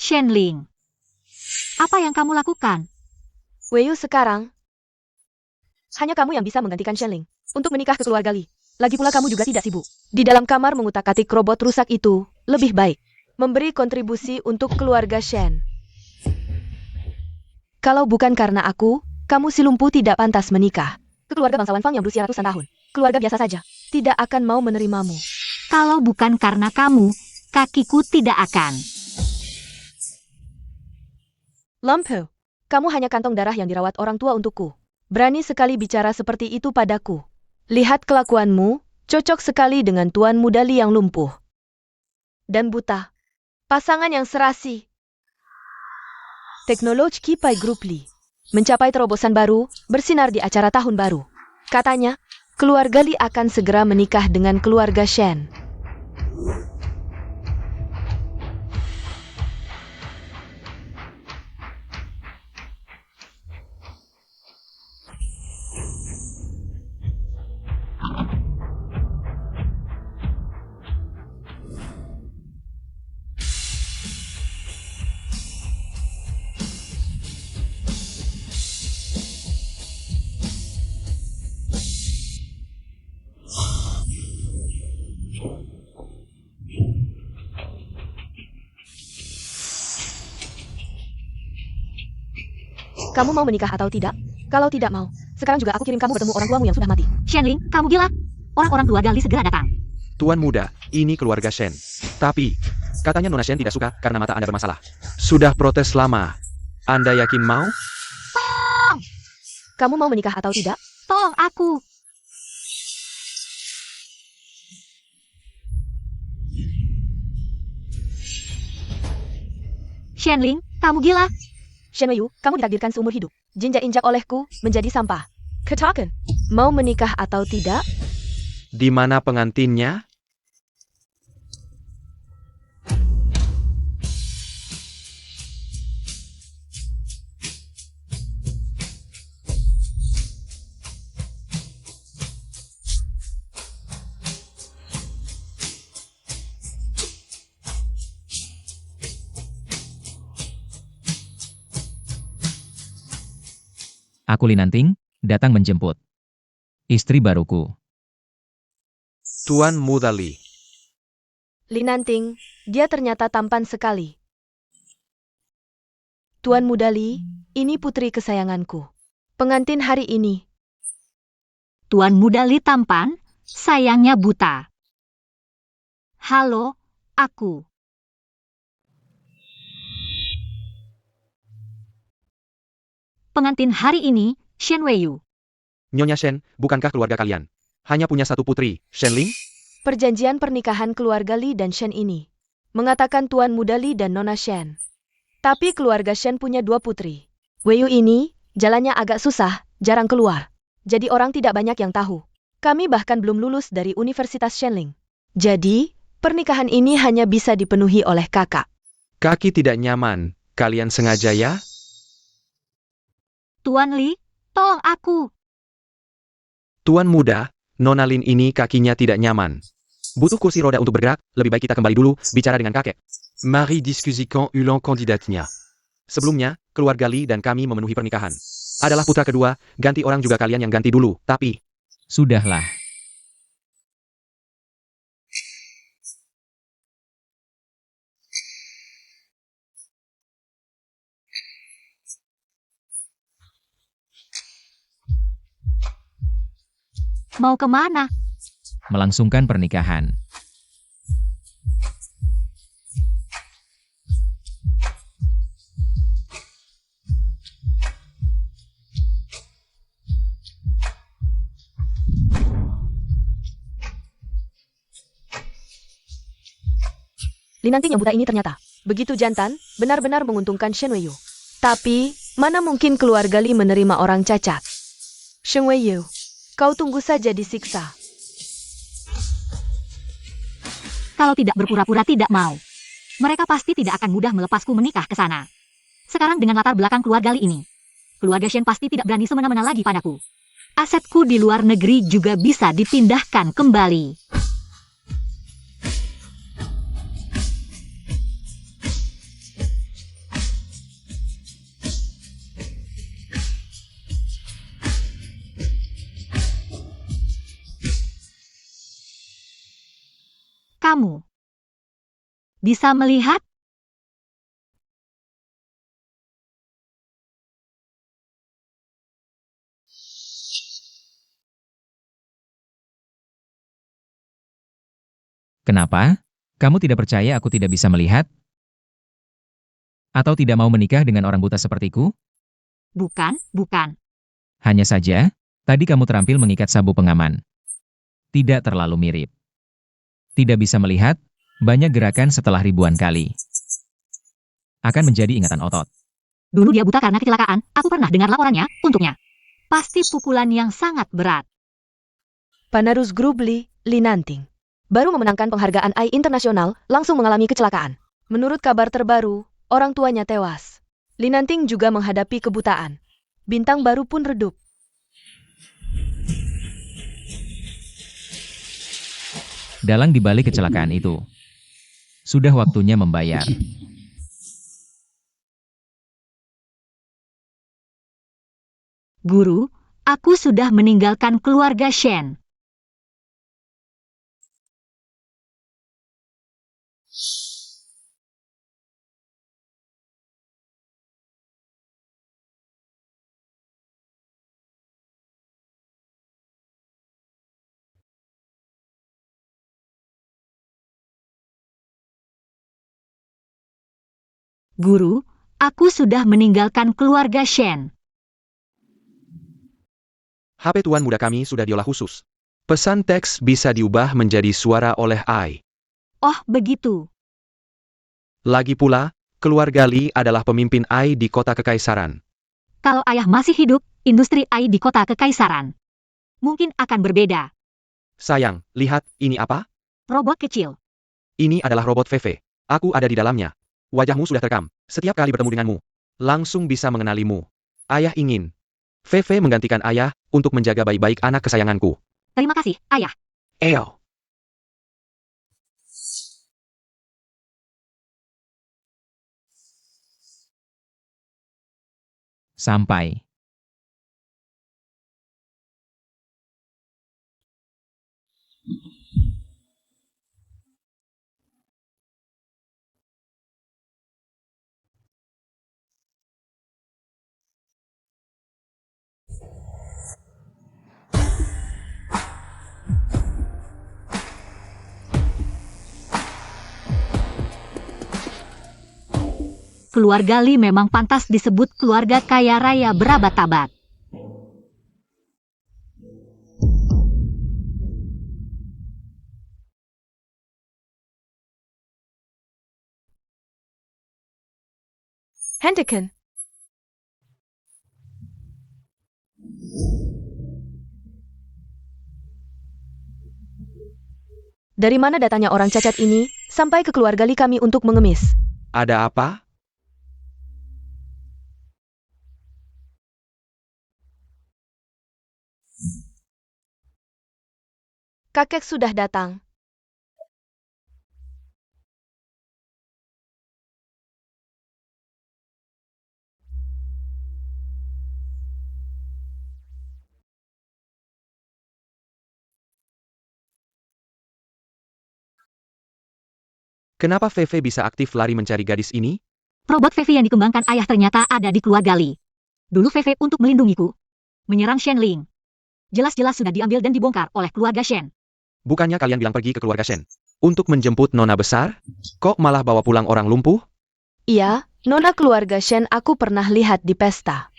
Shenling, apa yang kamu lakukan? Weiyu sekarang, hanya kamu yang bisa menggantikan Shenling untuk menikah ke keluarga Li. Lagi pula kamu juga tidak sibuk. Di dalam kamar mengutak-atik robot rusak itu, lebih baik memberi kontribusi untuk keluarga Shen. Kalau bukan karena aku, kamu si lumpuh tidak pantas menikah. Ke keluarga bangsawan Fang yang berusia ratusan tahun. Keluarga biasa saja, tidak akan mau menerimamu. Kalau bukan karena kamu, kakiku tidak akan. Lumpu, kamu hanya kantong darah yang dirawat orang tua untukku. Berani sekali bicara seperti itu padaku. Lihat kelakuanmu, cocok sekali dengan Tuan Muda Li yang lumpuh dan buta. Pasangan yang serasi. Teknologi Kipai Group Li mencapai terobosan baru, bersinar di acara tahun baru. Katanya, keluarga Li akan segera menikah dengan keluarga Shen. Kamu mau menikah atau tidak? Kalau tidak mau, sekarang juga aku kirim kamu bertemu orang tuamu yang sudah mati. Shenling, kamu gila? Orang-orang tua Gali segera datang. Tuan muda, ini keluarga Shen. Tapi, katanya Nona Shen tidak suka karena mata Anda bermasalah. Sudah protes lama. Anda yakin mau? Kamu mau menikah atau tidak? Tolong aku. Shenling, kamu gila? Shen Weiyu, kamu ditakdirkan seumur hidup. Jinjak-injak olehku menjadi sampah. Katakan, mau menikah atau tidak? Di mana pengantinnya? Aku Linanting, datang menjemput istri baruku. Tuan Muda Li. Linanting, dia ternyata tampan sekali. Tuan Muda Li, ini putri kesayanganku. Pengantin hari ini. Tuan Muda Li tampan, sayangnya buta. Halo, aku. Pengantin hari ini, Shen Weiyu. Nyonya Shen, bukankah keluarga kalian hanya punya satu putri, Shenling? Perjanjian pernikahan keluarga Li dan Shen ini mengatakan Tuan Muda Li dan Nona Shen. Tapi keluarga Shen punya 2 putri. Weiyu ini, jalannya agak susah, jarang keluar. Jadi orang tidak banyak yang tahu. Kami bahkan belum lulus dari Universitas Shenling. Jadi, pernikahan ini hanya bisa dipenuhi oleh kakak. Kaki tidak nyaman. Kalian sengaja ya? Tuan Li, tolong aku. Tuan muda, Nona Lin ini kakinya tidak nyaman. Butuh kursi roda untuk bergerak, lebih baik kita kembali dulu, bicara dengan kakek. Mari diskusikan ulang kandidatnya. Sebelumnya, keluarga Li dan kami memenuhi pernikahan. Adalah putra kedua, ganti orang juga kalian yang ganti dulu, tapi... Sudahlah. Mau kemana? Melangsungkan pernikahan. Linanting yang buta ini ternyata begitu jantan, benar-benar menguntungkan Shen Weiyu. Tapi, mana mungkin keluarga Li menerima orang cacat? Shen Weiyu, kau tunggu saja disiksa. Kalau tidak berpura-pura tidak mau. Mereka pasti tidak akan mudah melepasku menikah ke sana. Sekarang dengan latar belakang keluarga Li ini, keluarga Shen pasti tidak berani semena-mena lagi padaku. Asetku di luar negeri juga bisa dipindahkan kembali. kamu bisa melihat? Kenapa? Kamu tidak percaya aku tidak bisa melihat? Atau tidak mau menikah dengan orang buta sepertiku? Bukan, bukan. Hanya saja, tadi kamu terampil mengikat sabuk pengaman. Tidak terlalu mirip. Tidak bisa melihat, banyak gerakan setelah ribuan kali. Akan menjadi ingatan otot. Dulu dia buta karena kecelakaan, aku pernah dengar laporannya untuknya. Pasti pukulan yang sangat berat. Penerus grup Li Nanting, baru memenangkan penghargaan AI internasional, langsung mengalami kecelakaan. Menurut kabar terbaru, orang tuanya tewas. Li Nanting juga menghadapi kebutaan. Bintang baru pun redup. Dalang dibalik kecelakaan itu. Sudah waktunya membayar. Guru, aku sudah meninggalkan keluarga Shen. Guru, aku sudah meninggalkan keluarga Shen. HP tuan muda kami sudah diolah khusus. Pesan teks bisa diubah menjadi suara oleh AI. Oh, begitu. Lagi pula, keluarga Li adalah pemimpin AI di kota kekaisaran. Kalau ayah masih hidup, industri AI di kota kekaisaran mungkin akan berbeda. Sayang, lihat, ini apa? Robot kecil. Ini adalah robot VV. Aku ada di dalamnya. Wajahmu sudah terekam. Setiap kali bertemu denganmu, langsung bisa mengenalimu. Ayah ingin VV menggantikan ayah untuk menjaga baik-baik anak kesayanganku. Terima kasih, ayah. Eo. Sampai. Keluarga Li memang pantas disebut keluarga kaya raya berabad-abad. Hentikan. Dari mana datangnya orang cacat ini, sampai ke keluarga Li kami untuk mengemis? Ada apa? Kakek sudah datang. Kenapa VV bisa aktif lari mencari gadis ini? Robot VV yang dikembangkan ayah ternyata ada di keluarga Li. Dulu VV untuk melindungiku menyerang Shen Ling. Jelas-jelas sudah diambil dan dibongkar oleh keluarga Shen. Bukannya kalian bilang pergi ke keluarga Shen untuk menjemput nona besar? Kok malah bawa pulang orang lumpuh? Iya, nona keluarga Shen aku pernah lihat di pesta.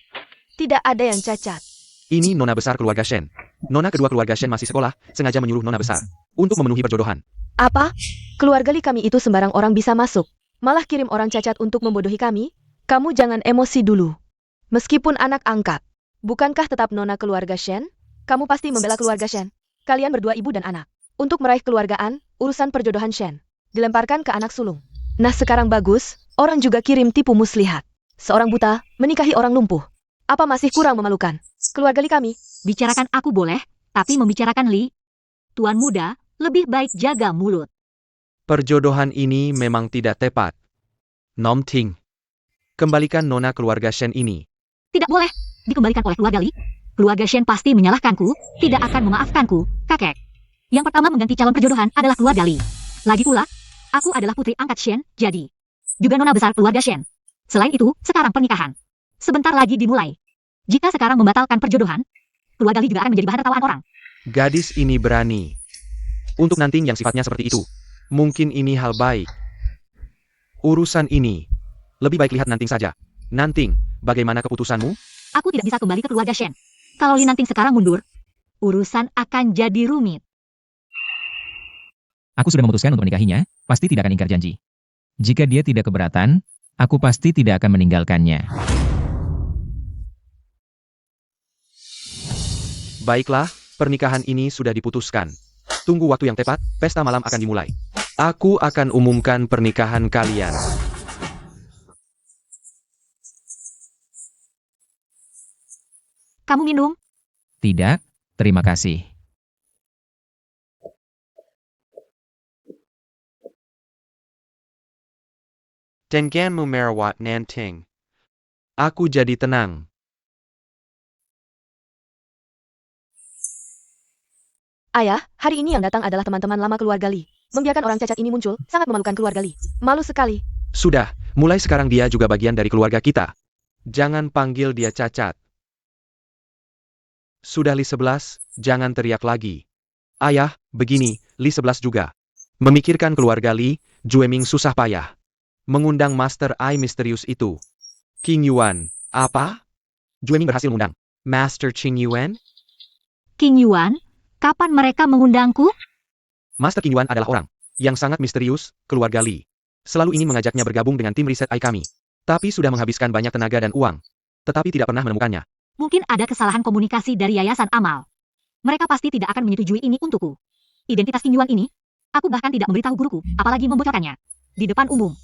Tidak ada yang cacat. Ini nona besar keluarga Shen. Nona kedua keluarga Shen masih sekolah, sengaja menyuruh nona besar untuk memenuhi perjodohan. Apa? Keluarga Li kami itu sembarang orang bisa masuk. Malah kirim orang cacat untuk membodohi kami? Kamu jangan emosi dulu. Meskipun anak angkat, bukankah tetap nona keluarga Shen? Kamu pasti membela keluarga Shen. Kalian berdua ibu dan anak. Untuk meraih keluargaan, urusan perjodohan Shen dilemparkan ke anak sulung. Nah sekarang bagus, orang juga kirim tipu muslihat. Seorang buta menikahi orang lumpuh. Apa masih kurang memalukan? Keluarga Li kami. Bicarakan aku boleh, tapi membicarakan Li, tuan muda, lebih baik jaga mulut. Perjodohan ini memang tidak tepat. Nom Ting. Kembalikan nona keluarga Shen ini. Tidak boleh dikembalikan oleh keluarga Li. Keluarga Shen pasti menyalahkanku, tidak akan memaafkanku, kakek. Yang pertama mengganti calon perjodohan adalah keluarga Li. Lagi pula, aku adalah putri angkat Shen, jadi juga nona besar keluarga Shen. Selain itu, sekarang pernikahan sebentar lagi dimulai. Jika sekarang membatalkan perjodohan, keluarga Li juga akan menjadi bahan tertawaan orang. Gadis ini berani. Untuk nanting yang sifatnya seperti itu. Mungkin ini hal baik. Urusan ini. Lebih baik lihat nanting saja. Nanting, bagaimana keputusanmu? Aku tidak bisa kembali ke keluarga Shen. Kalau Li Nanting sekarang mundur, urusan akan jadi rumit. Aku sudah memutuskan untuk menikahinya, pasti tidak akan ingkar janji. Jika dia tidak keberatan, aku pasti tidak akan meninggalkannya. Baiklah, pernikahan ini sudah diputuskan. Tunggu waktu yang tepat, pesta malam akan dimulai. Aku akan umumkan pernikahan kalian. Kamu minum? Tidak, terima kasih. Denganmu merawat Nanting. Aku jadi tenang. Ayah, hari ini yang datang adalah teman-teman lama keluarga Li. Membiarkan orang cacat ini muncul, sangat memalukan keluarga Li. Malu sekali. Sudah, mulai sekarang dia juga bagian dari keluarga kita. Jangan panggil dia cacat. Sudah Li 11, jangan teriak lagi. Ayah, begini, Li 11 juga. Memikirkan keluarga Li, Jueming susah payah. Mengundang Master Eye misterius itu. King Yuan, apa? Jueming berhasil mengundang Master Qing Yuan? King Yuan? Kapan mereka mengundangku? Master King Yuan adalah orang yang sangat misterius, keluarga Li. Selalu ingin mengajaknya bergabung dengan tim riset AI kami. Tapi sudah menghabiskan banyak tenaga dan uang. Tetapi tidak pernah menemukannya. Mungkin ada kesalahan komunikasi dari Yayasan Amal. Mereka pasti tidak akan menyetujui ini untukku. Identitas King Yuan ini, aku bahkan tidak memberitahu guruku, apalagi membocorkannya. Di depan umum.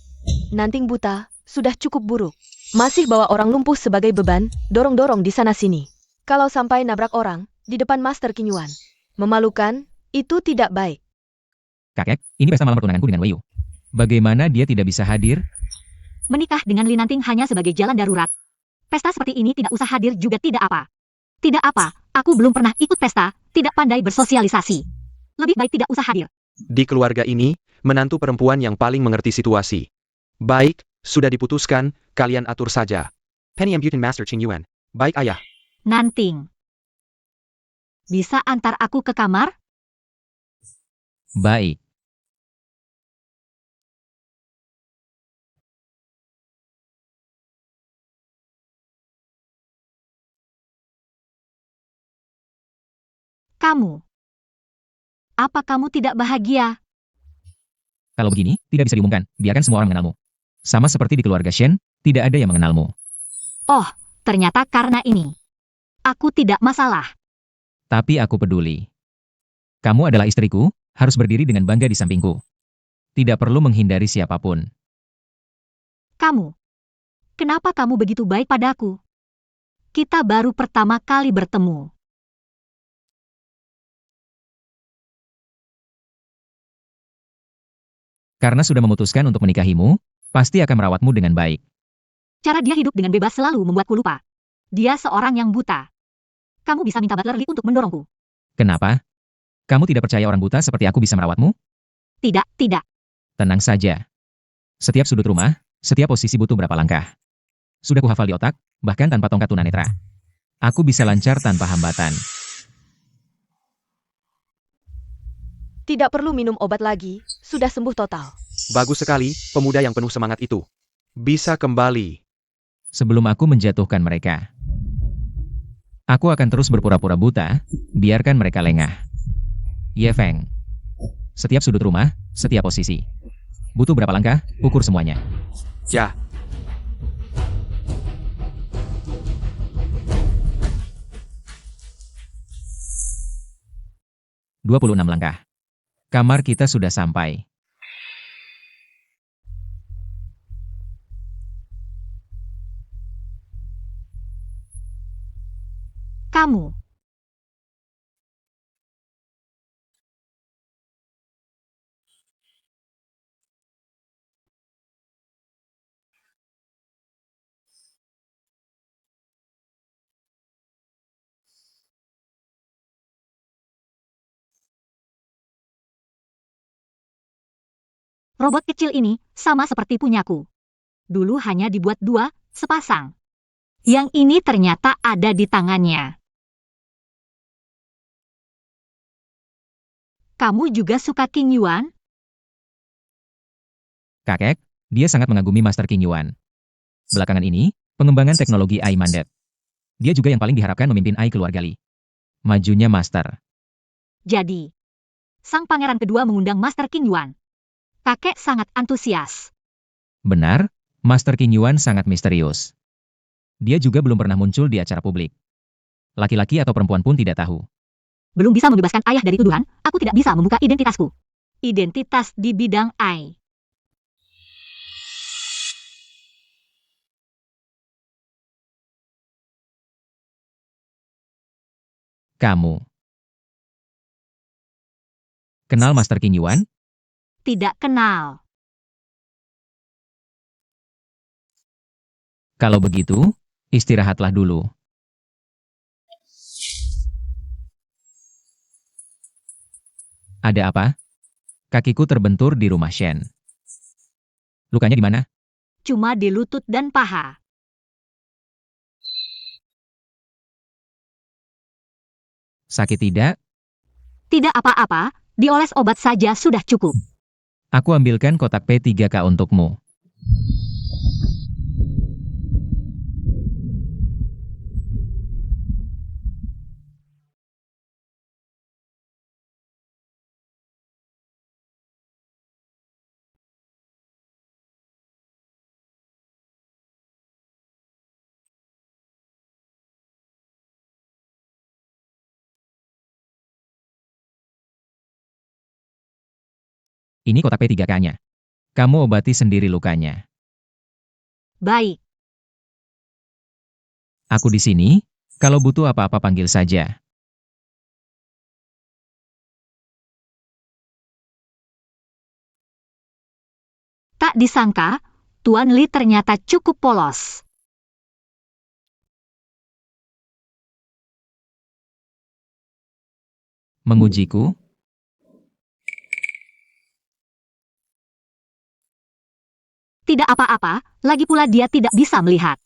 Nanting buta, sudah cukup buruk. Masih bawa orang lumpuh sebagai beban, dorong-dorong di sana-sini. Kalau sampai nabrak orang, di depan Master King Yuan. Memalukan, itu tidak baik. Kakek, ini pesta malam pertunanganku dengan Wei Yu. Bagaimana dia tidak bisa hadir? Menikah dengan Li Nanting hanya sebagai jalan darurat. Pesta seperti ini tidak usah hadir juga tidak apa. Tidak apa, aku belum pernah ikut pesta, tidak pandai bersosialisasi. Lebih baik tidak usah hadir. Di keluarga ini, menantu perempuan yang paling mengerti situasi. Baik, sudah diputuskan, kalian atur saja. Penny Ambutin Master Qing Yuan. Baik ayah. Nanting. Bisa antar aku ke kamar? Baik. Kamu. Apa kamu tidak bahagia? Kalau begini, tidak bisa diumumkan, biarkan semua orang mengenalmu. Sama seperti di keluarga Shen, tidak ada yang mengenalmu. Oh, ternyata karena ini. Aku tidak masalah. Tapi aku peduli. Kamu adalah istriku, harus berdiri dengan bangga di sampingku. Tidak perlu menghindari siapapun. Kamu. Kenapa kamu begitu baik padaku? Kita baru pertama kali bertemu. Karena sudah memutuskan untuk menikahimu, pasti akan merawatmu dengan baik. Cara dia hidup dengan bebas selalu membuatku lupa. Dia seorang yang buta. Kamu bisa minta butler Lee untuk mendorongku. Kenapa? Kamu tidak percaya orang buta seperti aku bisa merawatmu? Tidak, tidak. Tenang saja. Setiap sudut rumah, setiap posisi butuh berapa langkah. Sudah kuhafal di otak, bahkan tanpa tongkat tunanetra. Aku bisa lancar tanpa hambatan. Tidak perlu minum obat lagi, sudah sembuh total. Bagus sekali, pemuda yang penuh semangat itu. Bisa kembali. Sebelum aku menjatuhkan mereka. Aku akan terus berpura-pura buta, biarkan mereka lengah. Ye Feng. Setiap sudut rumah, setiap posisi. Butuh berapa langkah, ukur semuanya. Ya. ...26 langkah. Kamar kita sudah sampai. Kamu. Robot kecil ini sama seperti punyaku. Dulu hanya dibuat 2, sepasang. Yang ini ternyata ada di tangannya. Kamu juga suka King Yuan? Kakek, dia sangat mengagumi Master King Yuan. Belakangan ini, pengembangan teknologi AI mandat. Dia juga yang paling diharapkan memimpin AI keluarga Li. Majunya Master. Jadi, sang pangeran kedua mengundang Master King Yuan. Kakek sangat antusias. Benar, Master King Yuan sangat misterius. Dia juga belum pernah muncul di acara publik. Laki-laki atau perempuan pun tidak tahu. Belum bisa membebaskan ayah dari tuduhan, aku tidak bisa membuka identitasku. Identitas di bidang AI. Kamu kenal Master King Yuan? Tidak kenal. Kalau begitu, istirahatlah dulu. Ada apa? Kakiku terbentur di rumah Shen. Lukanya di mana? Cuma di lutut dan paha. Sakit tidak? Tidak apa-apa, dioles obat saja sudah cukup. Aku ambilkan kotak P3K untukmu. Ini kotak P3K-nya. Kamu obati sendiri lukanya. Baik, Aku di sini, kalau butuh apa-apa panggil saja. tak disangka, Tuan Li ternyata cukup polos. Mengujiku? Tidak apa-apa, lagi pula dia tidak bisa melihat.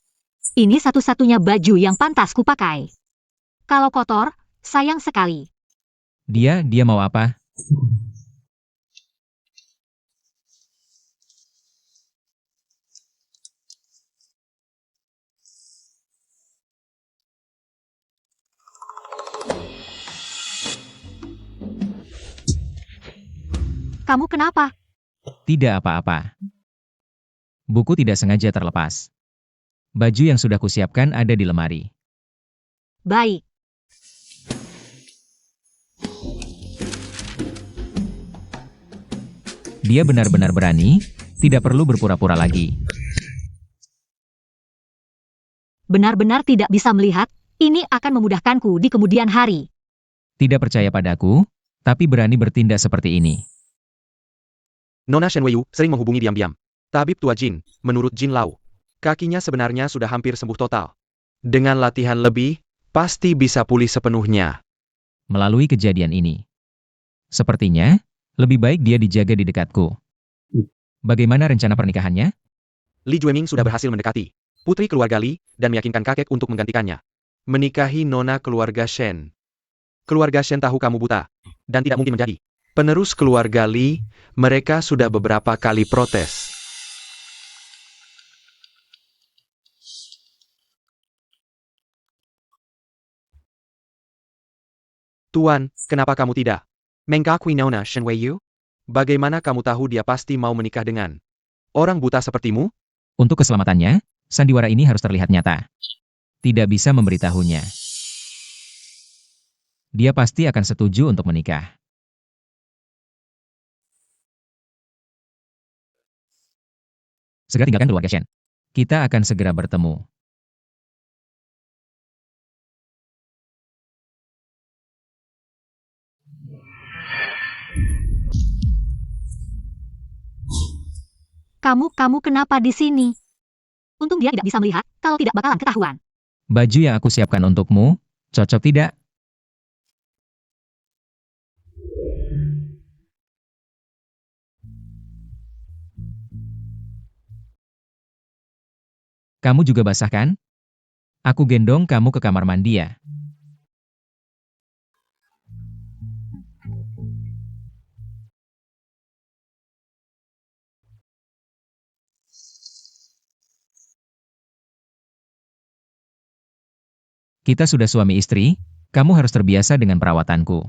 Ini satu-satunya baju yang pantas kupakai. Kalau kotor, sayang sekali. Dia mau apa? Kamu kenapa? Tidak apa-apa. Buku tidak sengaja terlepas. Baju yang sudah kusiapkan ada di lemari. Baik, Dia benar-benar berani, tidak perlu berpura-pura lagi. benar-benar tidak bisa melihat, ini akan memudahkanku di kemudian hari. Tidak percaya padaku, tapi berani bertindak seperti ini. Nona Shen Weiyu sering menghubungi diam-diam. Tabib tua Jin, menurut Jin Lau, kakinya sebenarnya sudah hampir sembuh total. Dengan latihan lebih, pasti bisa pulih sepenuhnya. Melalui kejadian ini. Sepertinya, lebih baik dia dijaga di dekatku. Bagaimana rencana pernikahannya? Li Jueming sudah berhasil mendekati putri keluarga Li dan meyakinkan kakek untuk menggantikannya. Menikahi nona keluarga Shen. Keluarga Shen tahu kamu buta dan tidak mungkin menjadi penerus keluarga Li. Mereka sudah beberapa kali protes. Tuan, kenapa kamu tidak mengakui nona Shen Weiyu? Bagaimana kamu tahu dia pasti mau menikah dengan orang buta sepertimu? Untuk keselamatannya, sandiwara ini harus terlihat nyata. Tidak bisa memberitahunya. Dia pasti akan setuju untuk menikah. Segera tinggalkan keluarga Shen. Kita akan segera bertemu. Kamu kenapa di sini? Untung dia tidak bisa melihat, kalau tidak bakalan ketahuan. Baju yang aku siapkan untukmu, cocok tidak? Kamu juga basah kan? Aku gendong kamu ke kamar mandi ya. Kita sudah suami istri, kamu harus terbiasa dengan perawatanku.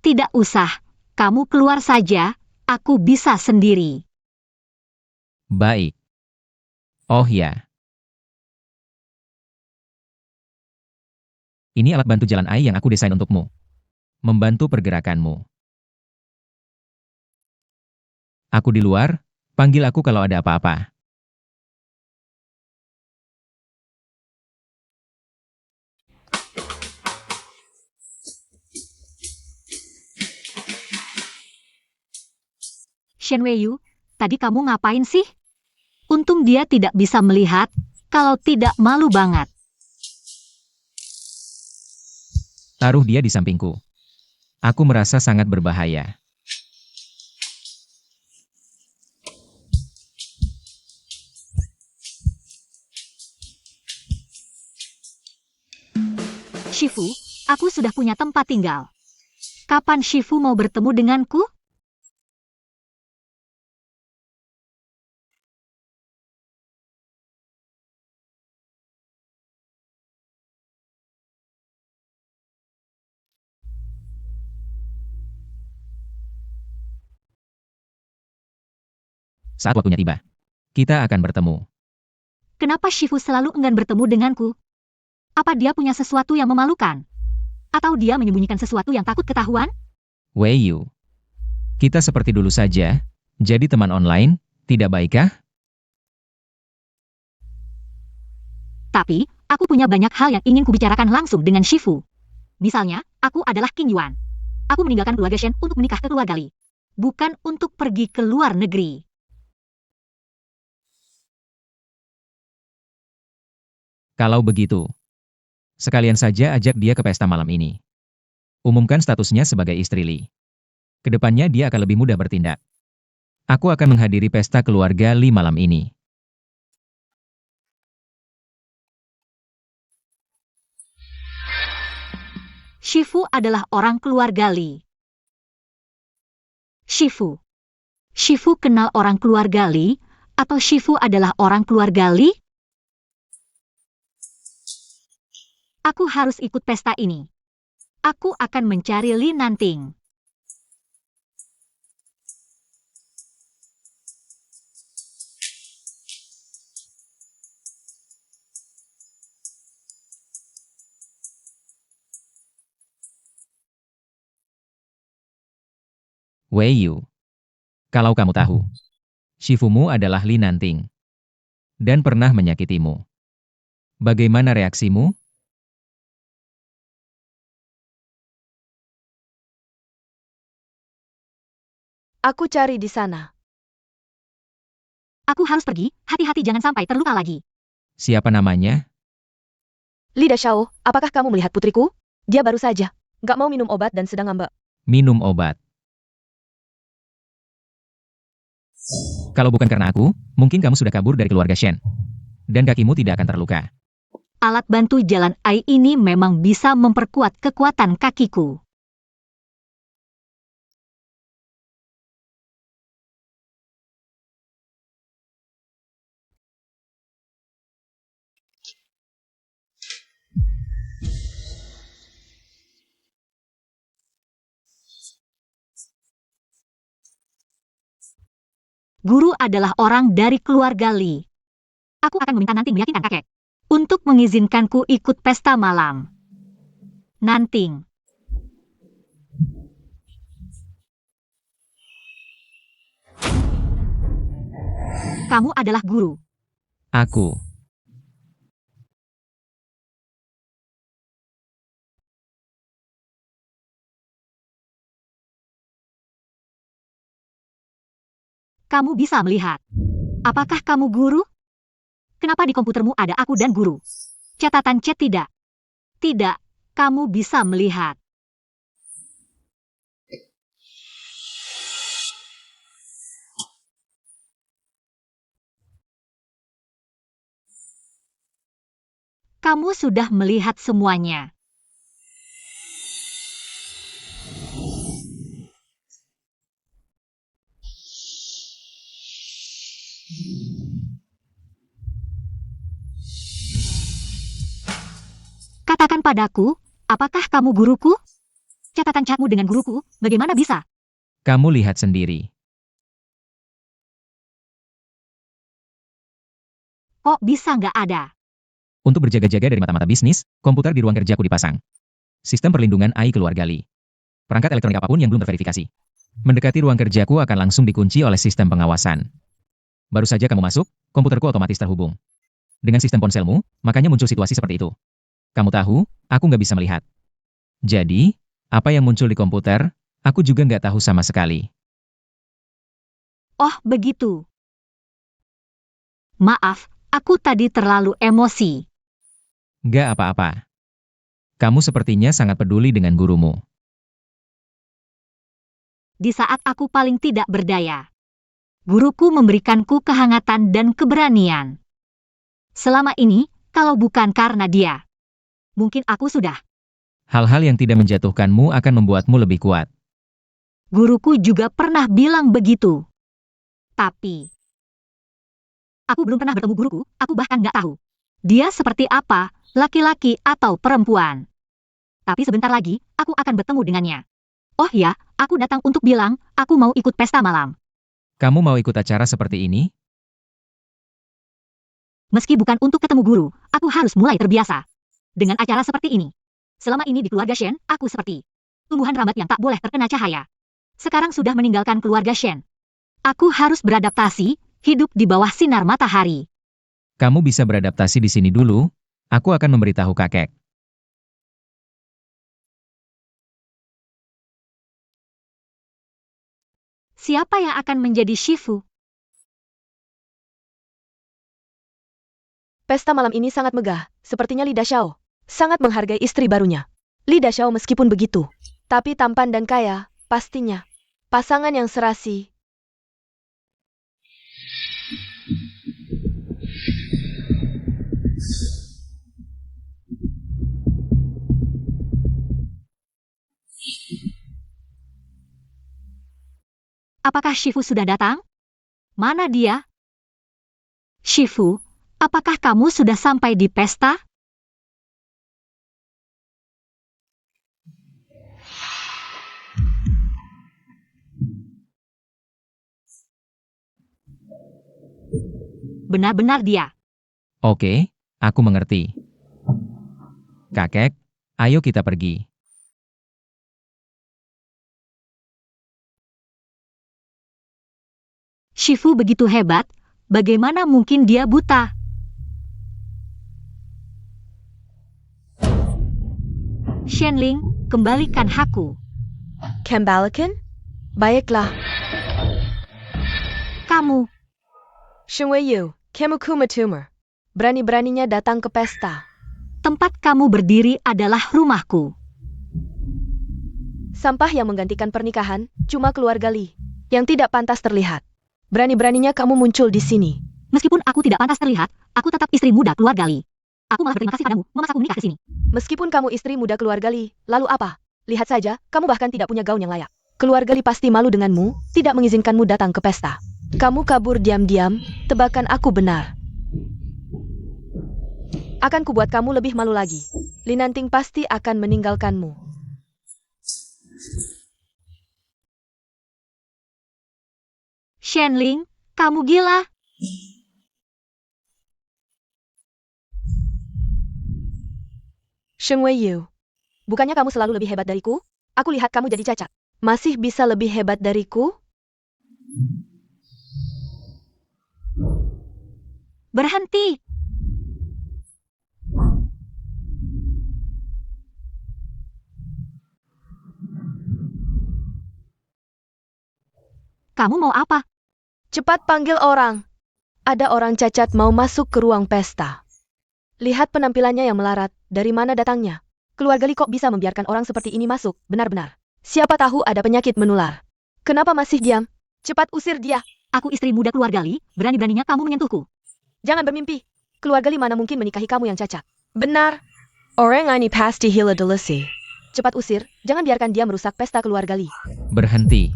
Tidak usah. Kamu keluar saja, aku bisa sendiri. Baik. Oh ya. Ini alat bantu jalan AI yang aku desain untukmu. Membantu pergerakanmu. Aku di luar, panggil aku kalau ada apa-apa. Shen Weiyu, tadi kamu ngapain sih? Untung dia tidak bisa melihat, kalau tidak malu banget. Taruh dia di sampingku. Aku merasa sangat berbahaya. Shifu, aku sudah punya tempat tinggal. Kapan Shifu mau bertemu denganku? Saat waktunya tiba, kita akan bertemu. Kenapa Shifu selalu enggan bertemu denganku? Apa dia punya sesuatu yang memalukan? Atau dia menyembunyikan sesuatu yang takut ketahuan? Wei Yu. Kita seperti dulu saja, jadi teman online, tidak baikkah? Tapi, aku punya banyak hal yang ingin kubicarakan langsung dengan Shifu. Misalnya, aku adalah King Yuan. Aku meninggalkan keluarga Shen untuk menikah ke keluarga Li. Bukan untuk pergi ke luar negeri. Kalau begitu, sekalian saja ajak dia ke pesta malam ini. Umumkan statusnya sebagai istri Li. Kedepannya dia akan lebih mudah bertindak. Aku akan menghadiri pesta keluarga Li malam ini. Shifu adalah orang keluarga Li. Shifu. Shifu kenal orang keluarga Li, atau Shifu adalah orang keluarga Li? Aku harus ikut pesta ini. Aku akan mencari Li Nanting. Wei Yu. Kalau kamu tahu, Shifumu adalah Li Nanting. Dan pernah menyakitimu. Bagaimana reaksimu? Aku cari di sana. Aku harus pergi, hati-hati jangan sampai terluka lagi. Siapa namanya? Li Dashao, apakah kamu melihat putriku? Dia baru saja. Nggak mau minum obat dan sedang ngambek. Minum obat. Kalau bukan karena aku, mungkin kamu sudah kabur dari keluarga Shen. Dan kakimu tidak akan terluka. Alat bantu jalan AI ini memang bisa memperkuat kekuatan kakiku. Guru adalah orang dari keluarga Li. Aku akan meminta Nanting meyakinkan kakek untuk mengizinkanku ikut pesta malam. Nanting. Kamu adalah guru. Aku. Kamu bisa melihat. Apakah kamu guru? Kenapa di komputermu ada aku dan guru? Catatan chat tidak. Tidak, kamu bisa melihat. Kamu sudah melihat semuanya. Katakan padaku, apakah kamu guruku? Catatan catmu dengan guruku, bagaimana bisa? Kamu lihat sendiri. Kok bisa nggak ada? Untuk berjaga-jaga dari mata-mata bisnis, komputer di ruang kerjaku dipasang. Sistem perlindungan AI keluarga Lee. Perangkat elektronik apapun yang belum terverifikasi. Mendekati ruang kerjaku akan langsung dikunci oleh sistem pengawasan. Baru saja kamu masuk, komputerku otomatis terhubung. Dengan sistem ponselmu, makanya muncul situasi seperti itu. Kamu tahu, aku nggak bisa melihat. Jadi, apa yang muncul di komputer, aku juga nggak tahu sama sekali. Oh, begitu. Maaf, aku tadi terlalu emosi. Nggak apa-apa. Kamu sepertinya sangat peduli dengan gurumu. Di saat aku paling tidak berdaya, guruku memberikanku kehangatan dan keberanian. Selama ini, kalau bukan karena dia, mungkin aku sudah. Hal-hal yang tidak menjatuhkanmu akan membuatmu lebih kuat. Guruku juga pernah bilang begitu. Tapi, aku belum pernah bertemu guruku, aku bahkan nggak tahu. Dia seperti apa, laki-laki atau perempuan. Tapi sebentar lagi, aku akan bertemu dengannya. Oh ya, aku datang untuk bilang, aku mau ikut pesta malam. Kamu mau ikut acara seperti ini? Meski bukan untuk ketemu guru, aku harus mulai terbiasa dengan acara seperti ini. Selama ini di keluarga Shen, aku seperti tumbuhan rambat yang tak boleh terkena cahaya. Sekarang sudah meninggalkan keluarga Shen. Aku harus beradaptasi, hidup di bawah sinar matahari. Kamu bisa beradaptasi di sini dulu, aku akan memberitahu kakek. Siapa yang akan menjadi Shifu? Pesta malam ini sangat megah, sepertinya Li Dashao sangat menghargai istri barunya. Li Dashao meskipun begitu, tapi tampan dan kaya, pastinya pasangan yang serasi. Apakah Shifu sudah datang? Mana dia? Shifu, apakah kamu sudah sampai di pesta? Benar-benar dia. Oke, aku mengerti. Kakek, ayo kita pergi. Shifu begitu hebat, bagaimana mungkin dia buta? Shenling, kembalikan Haku. Kembalikan? Baiklah. Kamu, Sheng Weiyu, Kemukuma Tumor. Berani-beraninya datang ke pesta. tempat kamu berdiri adalah rumahku. Sampah yang menggantikan pernikahan, cuma keluarga Li yang tidak pantas terlihat. Berani-beraninya kamu muncul di sini. Meskipun aku tidak pantas terlihat, aku tetap istri muda keluarga Li. Aku malah berterima kasih padamu, memasakku menikah ke sini. Meskipun kamu istri muda keluarga Li, lalu apa? Lihat saja, kamu bahkan tidak punya gaun yang layak. Keluarga Li pasti malu denganmu, tidak mengizinkanmu datang ke pesta. Kamu kabur diam-diam, tebakan aku benar. Akan kubuat kamu lebih malu lagi. Li Nanting pasti akan meninggalkanmu. Shenling, kamu gila. Sheng Weiyu, bukannya kamu selalu lebih hebat dariku? Aku lihat kamu jadi cacat. Masih bisa lebih hebat dariku? Berhenti. Kamu mau apa? Cepat panggil orang. Ada orang cacat mau masuk ke ruang pesta. Lihat penampilannya yang melarat, dari mana datangnya? Keluarga Li kok bisa membiarkan orang seperti ini masuk, benar-benar. Siapa tahu ada penyakit menular. Kenapa masih diam? Cepat usir dia. Aku istri muda keluarga Li, berani-beraninya kamu menyentuhku. Jangan bermimpi. Keluarga Li mana mungkin menikahi kamu yang cacat. Benar. Orang ini pasti gila delisi. Cepat usir, jangan biarkan dia merusak pesta keluarga Li. Berhenti.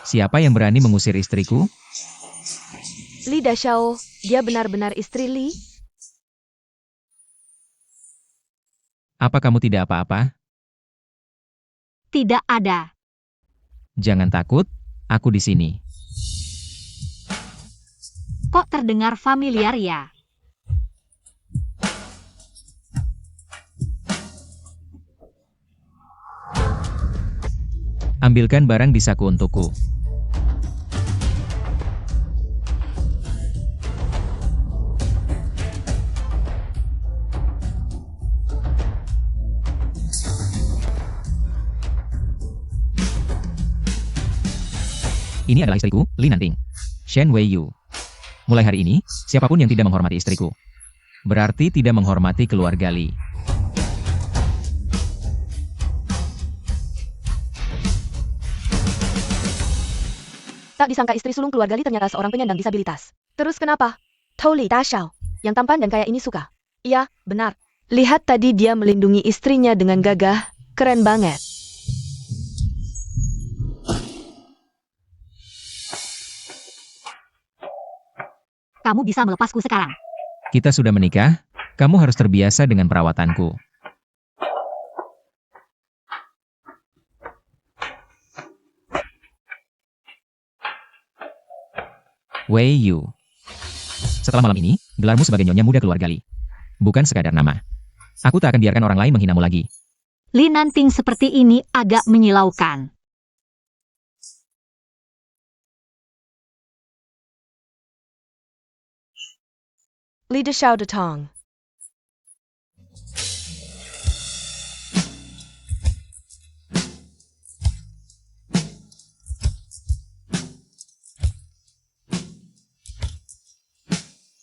Siapa yang berani mengusir istriku? Li Dashao, dia benar-benar istri Li? Apa kamu tidak apa-apa? Tidak ada. Jangan takut, aku di sini. Kok terdengar familiar ya? Ambilkan barang di saku untukku. Ini adalah istriku, Li Nanting. Shen Weiyu. Mulai hari ini, siapapun yang tidak menghormati istriku, berarti tidak menghormati keluarga Li. Tak disangka istri sulung keluarga Li ternyata seorang penyandang disabilitas. Terus kenapa? Li Dashao, yang tampan dan kaya ini suka. Iya, benar. Lihat tadi dia melindungi istrinya dengan gagah, keren banget. Kamu bisa melepasku sekarang. Kita sudah menikah, kamu harus terbiasa dengan perawatanku. Wei Yu. Setelah malam ini, gelarmu sebagai nyonya muda keluarga Li. Bukan sekadar nama. Aku tak akan biarkan orang lain menghinamu lagi. Li Nanting seperti ini agak menyilaukan. Li Dashao datang.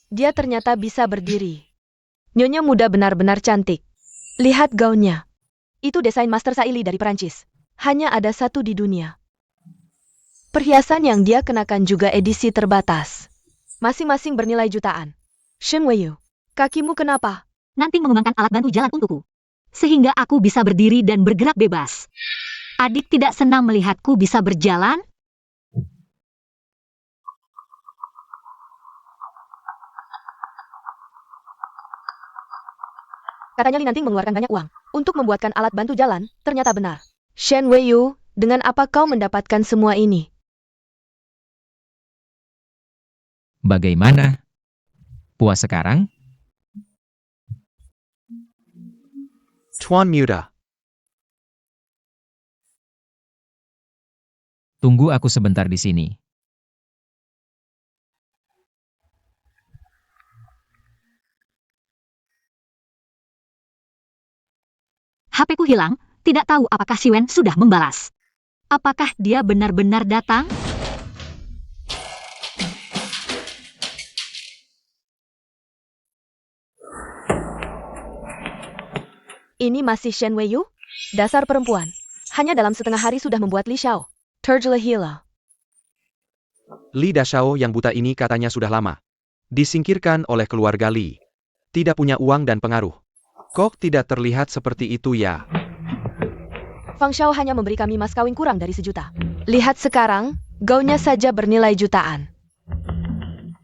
Dia ternyata bisa berdiri. Nyonya muda benar-benar cantik. Lihat gaunnya. Itu desain Master Saili dari Perancis. Hanya ada satu di dunia. Perhiasan yang dia kenakan juga edisi terbatas. Masing-masing bernilai jutaan. Shen Weiyu, kakimu kenapa? Nanting mengembangkan alat bantu jalan untukku. Sehingga aku bisa berdiri dan bergerak bebas. Adik tidak senang melihatku bisa berjalan? Katanya Li Nanting mengeluarkan banyak uang untuk membuatkan alat bantu jalan, ternyata benar. Shen Weiyu, dengan apa kau mendapatkan semua ini? Bagaimana? Puas sekarang? Tuan Muda. Tunggu aku sebentar di sini. HP-ku hilang, tidak tahu apakah si Wen sudah membalas. Apakah dia benar-benar datang? Ini masih Shen Weiyu? Dasar perempuan. Hanya dalam setengah hari sudah membuat Li Xiao tergila-gila. Li Dashao yang buta ini katanya sudah lama disingkirkan oleh keluarga Li. Tidak punya uang dan pengaruh. Kok tidak terlihat seperti itu ya? Fang Xiao hanya memberi kami mas kawin kurang dari 1 juta. Lihat sekarang, gaunnya saja bernilai jutaan.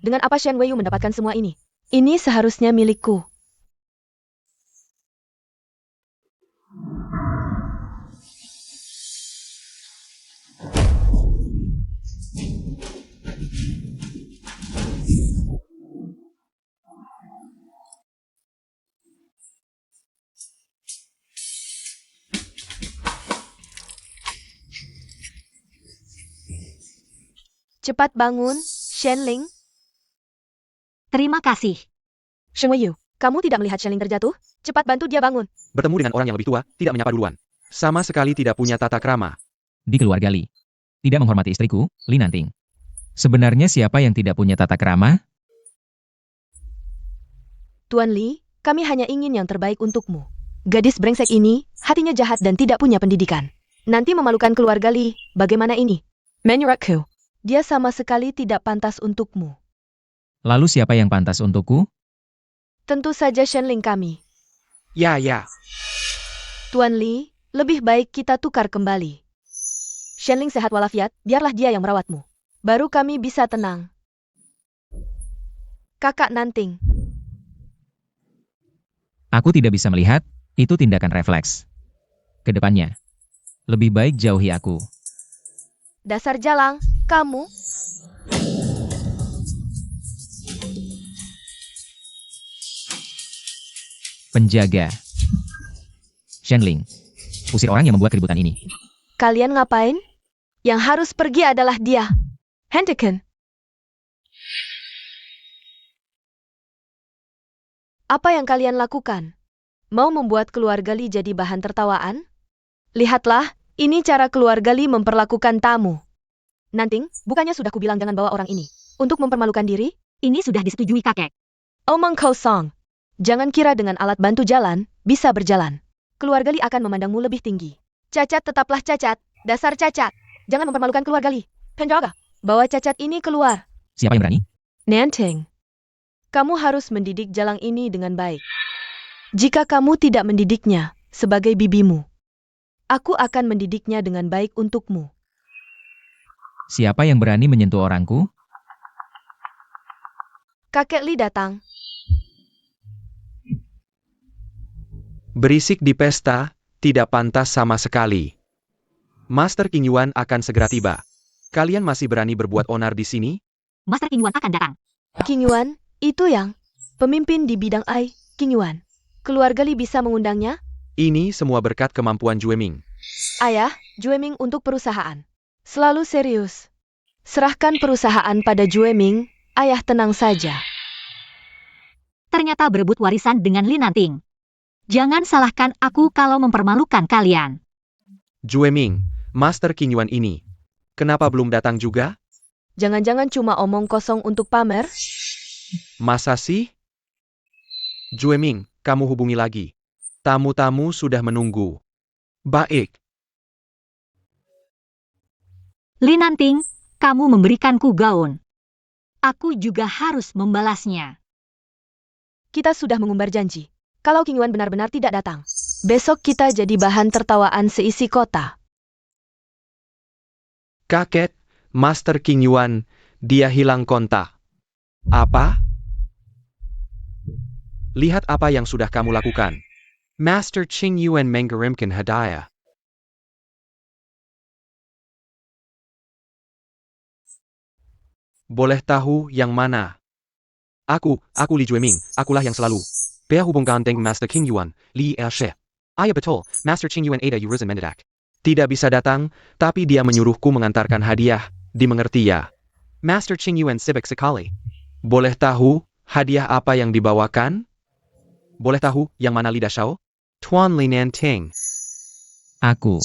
Dengan apa Shen Weiyu mendapatkan semua ini? Ini seharusnya milikku. Cepat bangun, Shen Ling. Terima kasih. Shen Weiyu, kamu tidak melihat Shen Ling terjatuh? Cepat bantu dia bangun. Bertemu dengan orang yang lebih tua, tidak menyapa duluan. Sama sekali tidak punya tata krama. Di keluarga Li. Tidak menghormati istriku, Li Nanting. Sebenarnya siapa yang tidak punya tata krama? Tuan Li, kami hanya ingin yang terbaik untukmu. Gadis brengsek ini, hatinya jahat dan tidak punya pendidikan. Nanti memalukan keluarga Li, bagaimana ini? Menurutku, dia sama sekali tidak pantas untukmu. Lalu siapa yang pantas untukku? Tentu saja Shenling kami. Ya, ya. Tuan Li, lebih baik kita tukar kembali. Shenling sehat walafiat, biarlah dia yang merawatmu. Baru kami bisa tenang. Kakak Nanting, Aku tidak bisa melihat, itu tindakan refleks. Kedepannya, lebih baik jauhi aku. dasar jalang, kamu, Penjaga. Shenling, usir orang yang membuat keributan ini. kalian ngapain? Yang harus pergi adalah dia. Hendeken. Apa yang kalian lakukan? Mau membuat keluarga Li jadi bahan tertawaan? Lihatlah, ini cara keluarga Li memperlakukan tamu. Nanting, bukannya sudah kubilang jangan bawa orang ini. Untuk mempermalukan diri? Ini sudah disetujui kakek. Omong kosong. Jangan kira dengan alat bantu jalan, bisa berjalan. Keluarga Li akan memandangmu lebih tinggi. Cacat tetaplah cacat, dasar cacat. Jangan mempermalukan keluarga Li. Penjaga, bawa cacat ini keluar. Siapa yang berani? Nanting, kamu harus mendidik jalang ini dengan baik. Jika kamu tidak mendidiknya sebagai bibimu, aku akan mendidiknya dengan baik untukmu. Siapa yang berani menyentuh orangku? Kakek Li datang. Berisik di pesta, tidak pantas sama sekali. Master King Yuan akan segera tiba. Kalian masih berani berbuat onar di sini? Master King Yuan akan datang. King Yuan, itu yang pemimpin di bidang AI, King Yuan. Keluarga Li bisa mengundangnya? Ini semua berkat kemampuan Jue Ming. Ayah, Jue Ming untuk perusahaan. Selalu serius. Serahkan perusahaan pada Jue Ming, ayah tenang saja. Ternyata berebut warisan dengan Li Nanting. Jangan salahkan aku kalau mempermalukan kalian. Jue Ming, Master King Yuan ini. Kenapa belum datang juga? Jangan-jangan cuma omong kosong untuk pamer? Masa sih? Jue Ming, kamu hubungi lagi. Tamu-tamu sudah menunggu. Baik. Li Nanting, kamu memberikanku gaun. Aku juga harus membalasnya. Kita sudah mengumbar janji. Kalau King Yuan benar-benar tidak datang, besok kita jadi bahan tertawaan seisi kota. Kakek, Master King Yuan, dia hilang kontak. Apa? Lihat apa yang sudah kamu lakukan. Master Qing Yuan mengirimkan hadiah. Boleh tahu yang mana? Aku Li Jueming, akulah yang selalu berhubungan dengan Master King Yuan, Li Ershi. Iya betul, Master Qing Yuan ada urusan mendadak. Tidak bisa datang, tapi dia menyuruhku mengantarkan hadiah, dimengerti ya? Master Qing Yuan sibuk sekali. Boleh tahu, hadiah apa yang dibawakan? Boleh tahu, yang mana Li Dashao? Tuan Li Nanting. Aku.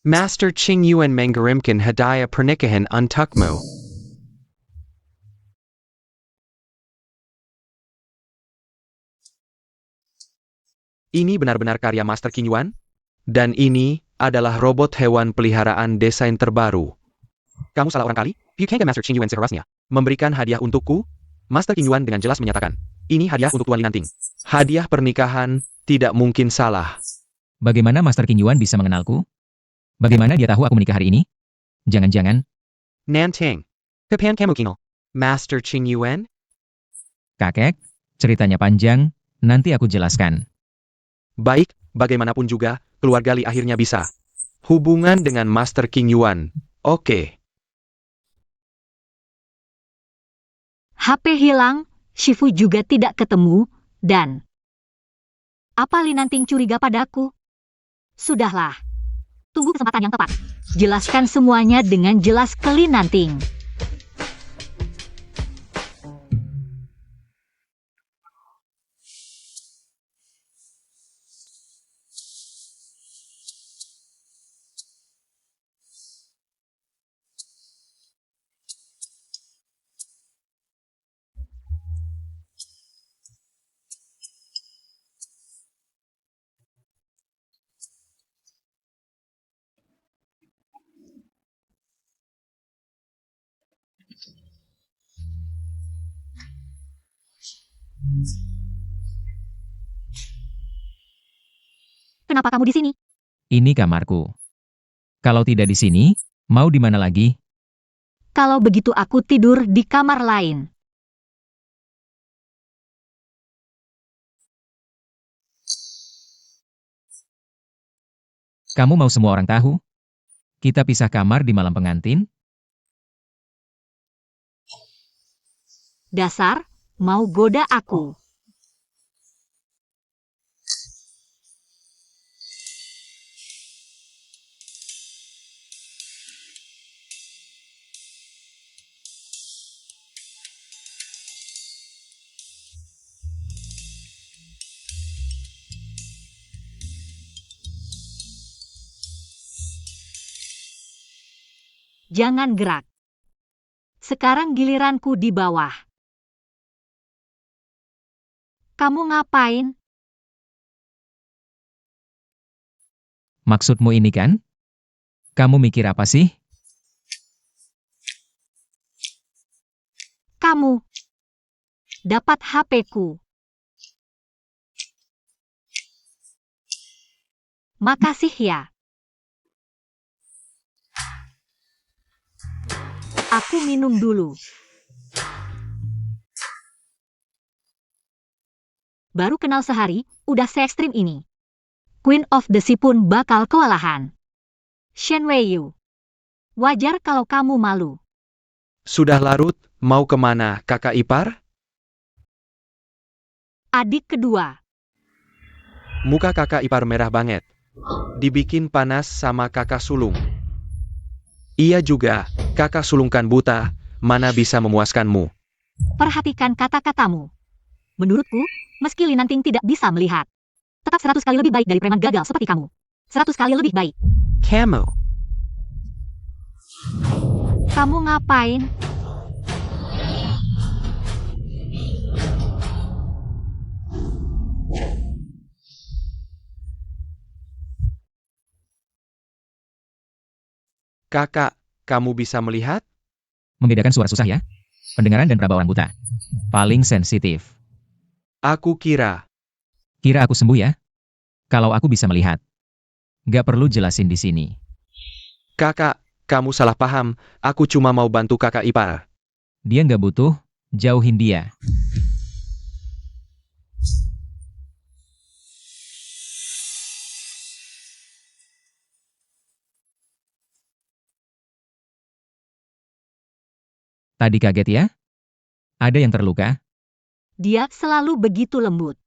Master Qing Yuan mengirimkan hadiah pernikahan untukmu. Ini benar-benar karya Master King Yuan? Dan ini adalah robot hewan peliharaan desain terbaru. Kamu salah orang kali? Bukankah Master Qing Yuan seharusnya memberikan hadiah untukku? Master King Yuan dengan jelas menyatakan, ini hadiah untuk Tuan Li Nanting. Hadiah pernikahan tidak mungkin salah. Bagaimana Master King Yuan bisa mengenalku? Bagaimana dia tahu aku menikah hari ini? Jangan-jangan, Nanting. Kapan kamu kenal Master Qing Yuan? kakek, ceritanya panjang, nanti aku jelaskan. Baik, bagaimanapun juga, keluarga Li akhirnya bisa hubungan dengan Master King Yuan. Oke. HP hilang, Shifu juga tidak ketemu, dan... Apa Li Nanting curiga padaku? Sudahlah. Tunggu kesempatan yang tepat. Jelaskan semuanya dengan jelas ke Li Nanting. Kenapa kamu di sini? Ini kamarku. Kalau tidak di sini, mau di mana lagi? Kalau begitu aku tidur di kamar lain. Kamu mau semua orang tahu? Kita pisah kamar di malam pengantin? Dasar, mau goda aku. Jangan gerak. Sekarang giliranku di bawah. Kamu ngapain? Maksudmu ini kan? Kamu mikir apa sih? Kamu dapat HP-ku. Makasih ya. Aku minum dulu. Baru kenal sehari, udah se-ekstrim ini. Queen of the Sea pun bakal kewalahan. Shen Weiyu. Wajar kalau kamu malu. Sudah larut, mau kemana, kakak ipar? Adik kedua. Muka kakak ipar merah banget. Dibikin panas sama kakak sulung. Iya juga, kakak sulungkan buta, mana bisa memuaskanmu. Perhatikan kata-katamu. Menurutku, meski Linanting tidak bisa melihat, tetap 100 kali lebih baik dari preman gagal seperti kamu. 100 kali lebih baik. Kamu. Kamu ngapain? Kakak, kamu bisa melihat? Membedakan suara susah ya? Pendengaran dan peraba orang buta. Paling sensitif. Aku kira. Kira aku sembuh ya? Kalau aku bisa melihat. Gak perlu jelasin di sini. Kakak, kamu salah paham, aku cuma mau bantu kakak ipar. Dia gak butuh, jauhin dia. Tadi kaget ya? Ada yang terluka? Dia selalu begitu lembut.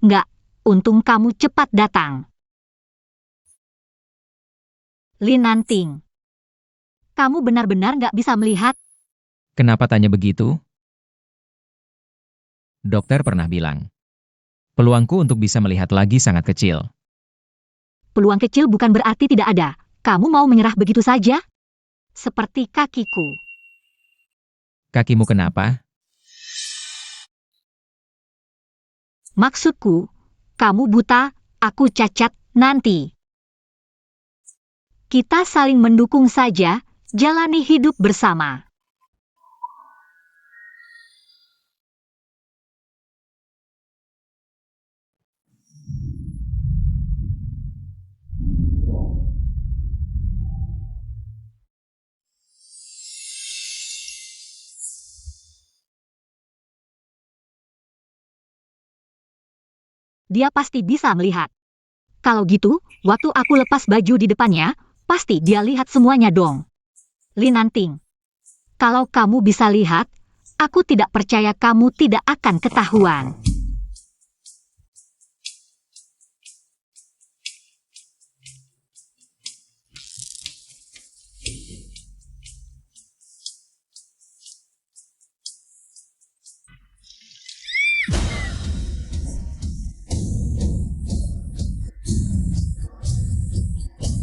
Enggak, untung kamu cepat datang. Linanting. Kamu benar-benar nggak bisa melihat? Kenapa tanya begitu? Dokter pernah bilang. Peluangku untuk bisa melihat lagi sangat kecil. Peluang kecil bukan berarti tidak ada. Kamu mau menyerah begitu saja? Seperti kakiku. Kakimu kenapa? Maksudku, kamu buta, aku cacat, nanti. Kita saling mendukung saja, jalani hidup bersama. Dia pasti bisa melihat. Kalau gitu, waktu aku lepas baju di depannya, pasti dia lihat semuanya dong. Linanting. Kalau kamu bisa lihat, aku tidak percaya kamu tidak akan ketahuan.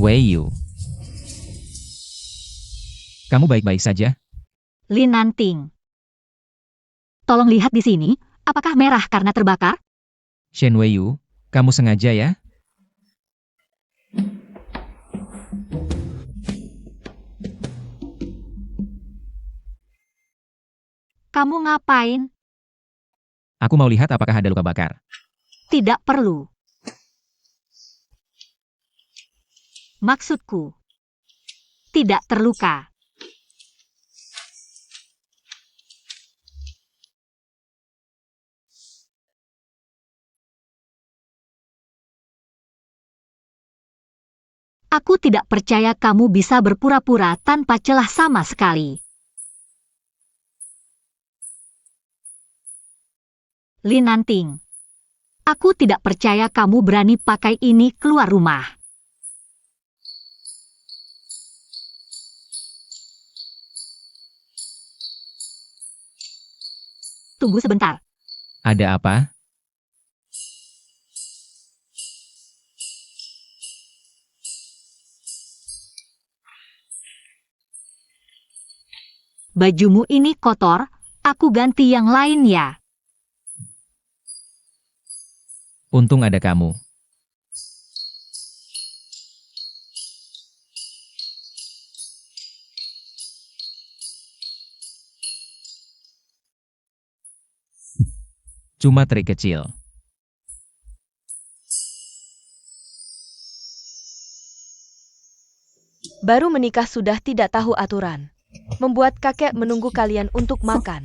Weiyu. Kamu baik-baik saja? Linanting. Tolong lihat di sini, apakah merah karena terbakar? Shen Weiyu, kamu sengaja ya? Kamu ngapain? Aku mau lihat apakah ada luka bakar. Tidak perlu. Maksudku, tidak terluka. Aku tidak percaya kamu bisa berpura-pura tanpa celah sama sekali. Lin Nanting, aku tidak percaya kamu berani pakai ini keluar rumah. Tunggu sebentar. Ada apa? Bajumu ini kotor, aku ganti yang lain ya. Untung ada kamu. Cuma trik kecil. Baru menikah sudah tidak tahu aturan. Membuat kakek menunggu kalian untuk makan.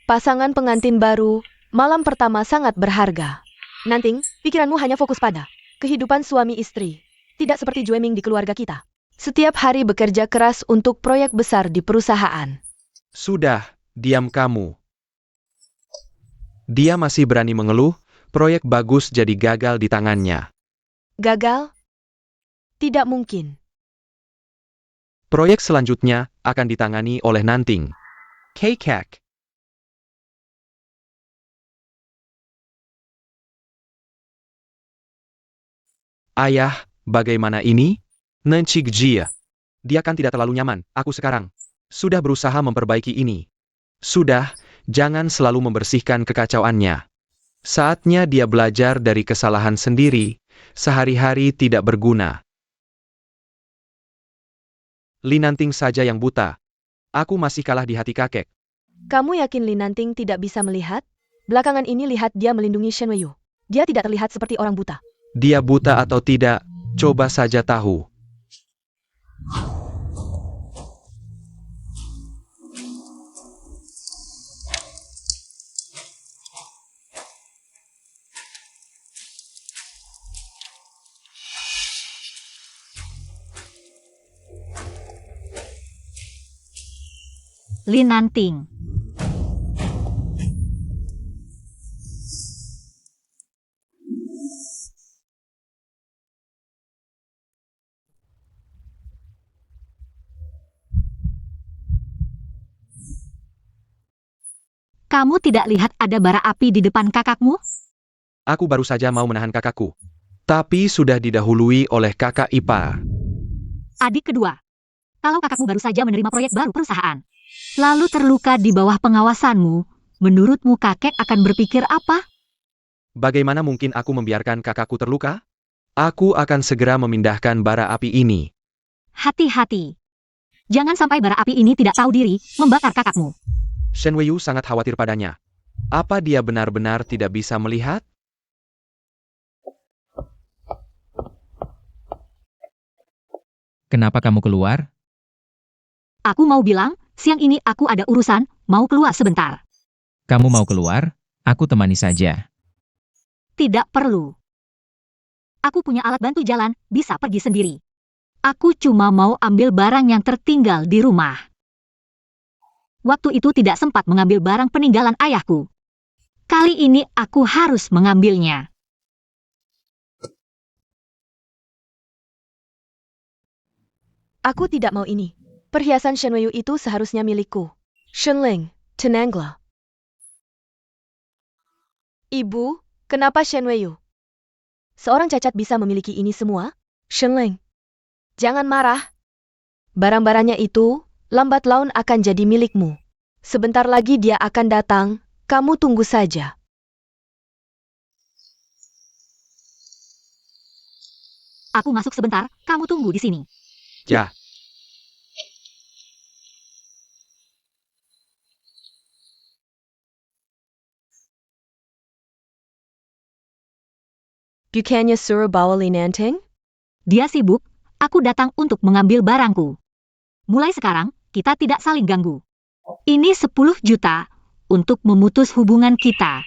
Pasangan pengantin baru, malam pertama sangat berharga. Nanting, pikiranmu hanya fokus pada kehidupan suami istri. Tidak seperti Jueming di keluarga kita. Setiap hari bekerja keras untuk proyek besar di perusahaan. Sudah, diam kamu. Dia masih berani mengeluh, proyek bagus jadi gagal di tangannya. Gagal? Tidak mungkin. Proyek selanjutnya akan ditangani oleh Nanting. Kekek. Ayah, bagaimana ini? Nencik Jia. Dia kan tidak terlalu nyaman, aku sekarang. Sudah berusaha memperbaiki ini. Sudah, jangan selalu membersihkan kekacauannya. Saatnya dia belajar dari kesalahan sendiri, sehari-hari tidak berguna. Lin Nanting saja yang buta. Aku masih kalah di hati kakek. Kamu yakin Lin Nanting tidak bisa melihat? Belakangan ini lihat dia melindungi Shen Weiyu. Dia tidak terlihat seperti orang buta. Dia buta atau tidak, coba saja tahu. Lin Nanting. Kamu tidak lihat ada bara api di depan kakakmu? Aku baru saja mau menahan kakakku. Tapi sudah didahului oleh kakak ipar. Adik kedua. Kalau kakakmu baru saja menerima proyek baru perusahaan, lalu terluka di bawah pengawasanmu, menurutmu kakek akan berpikir apa? Bagaimana mungkin aku membiarkan kakakku terluka? Aku akan segera memindahkan bara api ini. Hati-hati. Jangan sampai bara api ini tidak tahu diri, membakar kakakmu. Shen Weiyu sangat khawatir padanya. Apa dia benar-benar tidak bisa melihat? Kenapa kamu keluar? Aku mau bilang, siang ini aku ada urusan, mau keluar sebentar. Kamu mau keluar? Aku temani saja. Tidak perlu. Aku punya alat bantu jalan, bisa pergi sendiri. Aku cuma mau ambil barang yang tertinggal di rumah. Waktu itu tidak sempat mengambil barang peninggalan ayahku. Kali ini aku harus mengambilnya. Aku tidak mau ini. Perhiasan Shen Weiyu itu seharusnya milikku. Shenling, Tenangla. Ibu, kenapa Shen Weiyu? Seorang cacat bisa memiliki ini semua? Shenling, jangan marah. Barang-barangnya itu, lambat laun akan jadi milikmu. Sebentar lagi dia akan datang, kamu tunggu saja. Aku masuk sebentar, kamu tunggu di sini. Ya, Bukannya suruh bawa Linanting? Dia sibuk, aku datang untuk mengambil barangku. Mulai sekarang, kita tidak saling ganggu. Ini 10 juta untuk memutus hubungan kita.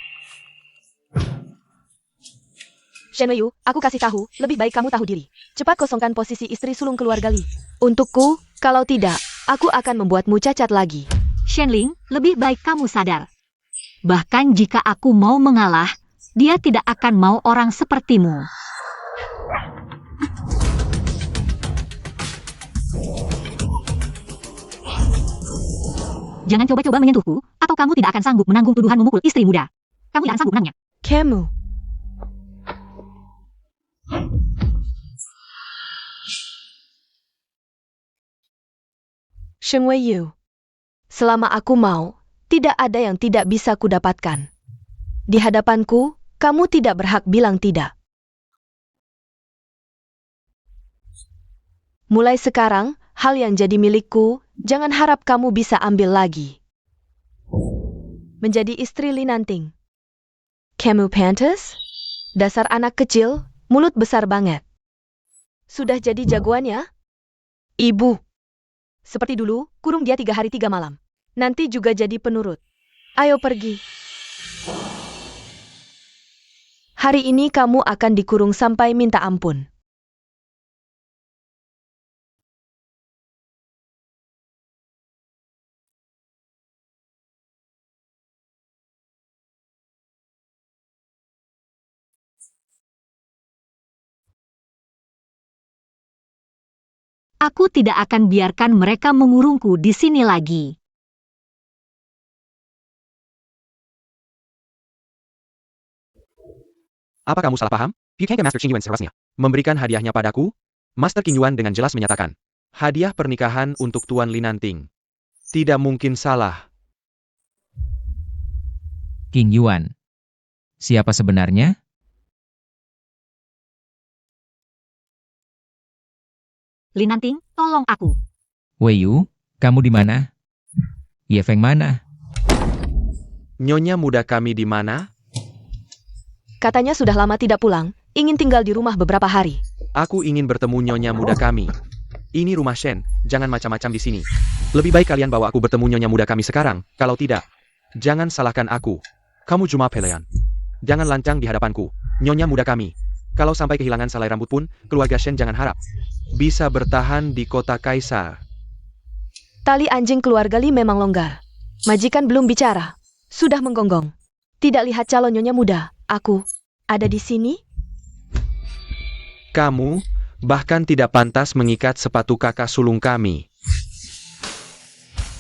Shen Weiyu, aku kasih tahu, lebih baik kamu tahu diri. Cepat kosongkan posisi istri sulung keluarga Li. Untukku, kalau tidak, aku akan membuatmu cacat lagi. Shenling, lebih baik kamu sadar. Bahkan jika aku mau mengalah, dia tidak akan mau orang sepertimu. Jangan coba-coba menyentuhku, atau kamu tidak akan sanggup menanggung tuduhan memukul istri muda. Kamu tidak akan sanggup menangnya. Kamu. Shen Weiyu. Selama aku mau, tidak ada yang tidak bisa kudapatkan. Di hadapanku, kamu tidak berhak bilang tidak. Mulai sekarang, hal yang jadi milikku, jangan harap kamu bisa ambil lagi. Menjadi istri Linanting. Kamu pantas? Dasar anak kecil, mulut besar banget. Sudah jadi jagoannya? Ibu. Seperti dulu, kurung dia 3 hari 3 malam. Nanti juga jadi penurut. Ayo pergi. Hari ini kamu akan dikurung sampai minta ampun. Aku tidak akan biarkan mereka mengurungku di sini lagi. Apa kamu salah paham? Bukankah Master Qing Yuan seharusnya memberikan hadiahnya padaku? Master Qing Yuan dengan jelas menyatakan, hadiah pernikahan untuk Tuan Linanting. Tidak mungkin salah. King Yuan. Siapa sebenarnya? Linanting, tolong aku. Weiyu, kamu di mana? Ye Feng mana? Nyonya muda kami di mana? Katanya sudah lama tidak pulang, ingin tinggal di rumah beberapa hari. Aku ingin bertemu nyonya muda kami. Ini rumah Shen, jangan macam-macam di sini. Lebih baik kalian bawa aku bertemu nyonya muda kami sekarang, kalau tidak, jangan salahkan aku. Kamu cuma pelayan. Jangan lancang di hadapanku, nyonya muda kami. Kalau sampai kehilangan selai rambut pun, keluarga Shen jangan harap bisa bertahan di kota Kaisar. Tali anjing keluarga Li memang longgar. Majikan belum bicara. Sudah menggonggong. Tidak lihat calon nyonya muda, aku ada di sini? Kamu bahkan tidak pantas mengikat sepatu kakak sulung kami.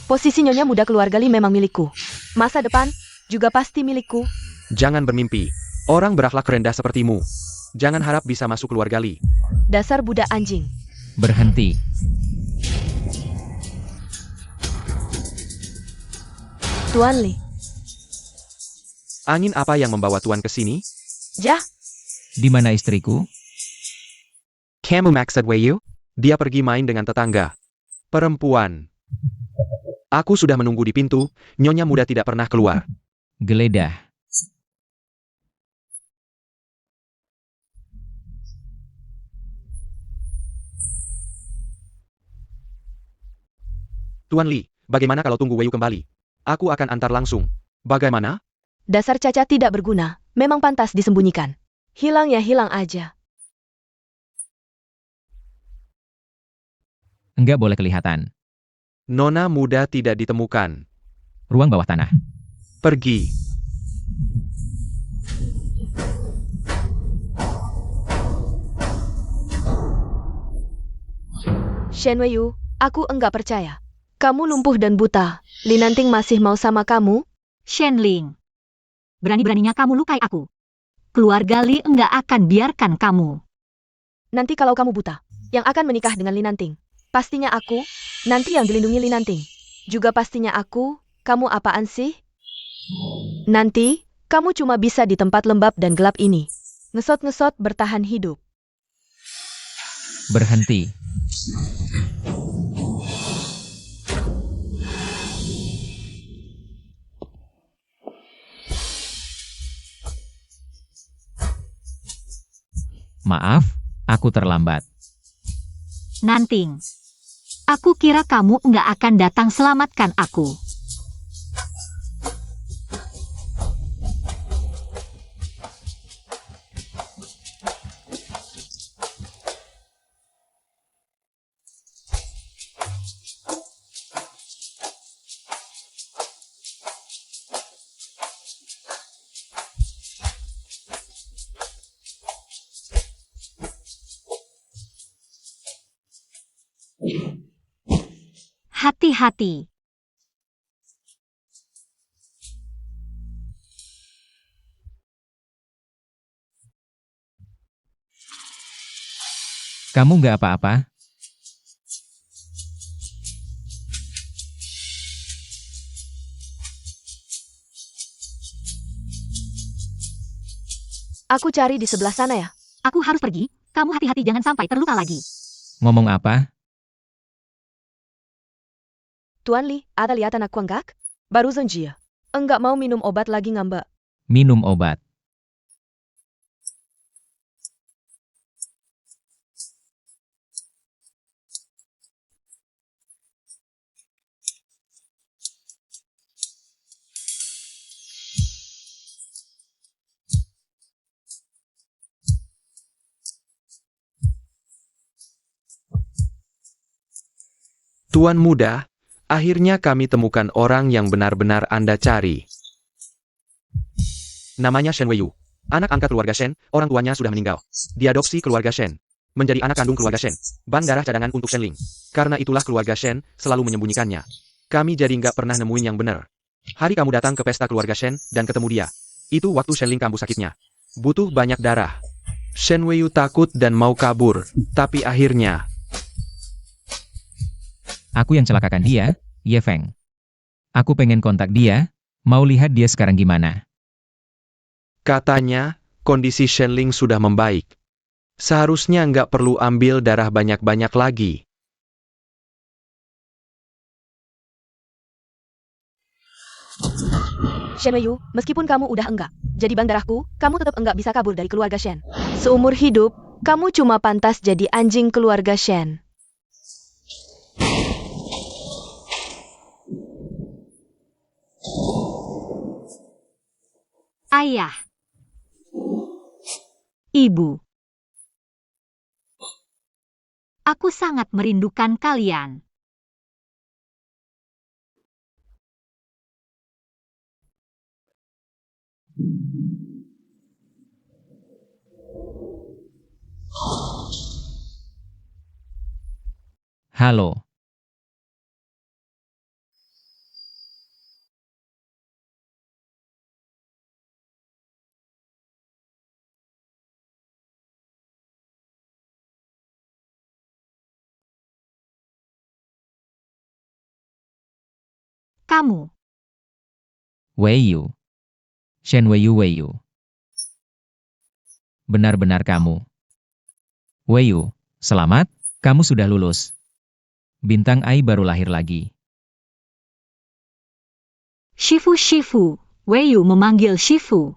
Posisi nyonya muda keluarga Li memang milikku. Masa depan juga pasti milikku. Jangan bermimpi. Orang berakhlak rendah sepertimu. Jangan harap bisa masuk keluarga Li. Dasar budak anjing. Berhenti. Tuan Li. Angin apa yang membawa Tuan ke sini? Jah, Di mana istriku? Kamu maksud Weiyu? Dia pergi main dengan tetangga. Perempuan. Aku sudah menunggu di pintu, nyonya muda tidak pernah keluar. Geledah. Tuan Li, bagaimana kalau tunggu Weiyu kembali? Aku akan antar langsung. Bagaimana? dasar cacat tidak berguna, memang pantas disembunyikan. Hilang ya hilang aja. Enggak boleh kelihatan. Nona muda tidak ditemukan. Ruang bawah tanah. Pergi. Shen Weiyu, aku enggak percaya. Kamu lumpuh dan buta. Linanting masih mau sama kamu? Shenling. Berani-beraninya kamu lukai aku. Keluarga Li enggak akan biarkan kamu. Nanti kalau kamu buta, yang akan menikah dengan Linanting. Pastinya aku, nanti yang dilindungi Linanting. Juga pastinya aku, kamu apaan sih? Nanti, kamu cuma bisa di tempat lembab dan gelap ini. Ngesot-ngesot bertahan hidup. Berhenti. Maaf, aku terlambat. Nanting. Aku kira kamu nggak akan datang selamatkan aku. Hati-hati. Kamu nggak apa-apa? Aku cari di sebelah sana ya. Aku harus pergi. Kamu hati-hati jangan sampai terluka lagi. Ngomong apa? Tuan Li, ada lihat anakku enggak? Baru saja. Enggak mau minum obat lagi ngambek. Minum obat. Tuan muda, akhirnya kami temukan orang yang benar-benar Anda cari. Namanya Shen Weiyu. Anak angkat keluarga Shen, orang tuanya sudah meninggal. Diadopsi keluarga Shen. Menjadi anak kandung keluarga Shen. Bank darah cadangan untuk Shenling. Karena itulah keluarga Shen selalu menyembunyikannya. Kami jadi nggak pernah nemuin yang benar. Hari kamu datang ke pesta keluarga Shen dan ketemu dia. Itu waktu Shenling kambuh sakitnya. Butuh banyak darah. Shen Weiyu takut dan mau kabur. Tapi akhirnya... Aku yang celakakan dia, Ye Feng. Aku pengen kontak dia, mau lihat dia sekarang gimana. Katanya, kondisi Shenling sudah membaik. Seharusnya nggak perlu ambil darah banyak-banyak lagi. Shen Weiyu, meskipun kamu udah enggak jadi bang darahku, kamu tetap enggak bisa kabur dari keluarga Shen. Seumur hidup, kamu cuma pantas jadi anjing keluarga Shen. Ayah. Ibu. Aku sangat merindukan kalian. Halo. Kamu. Weiyu. Shen Weiyu Weiyu. Benar-benar kamu. Weiyu, selamat, kamu sudah lulus. Bintang Ai baru lahir lagi. Shifu. Weiyu memanggil Shifu.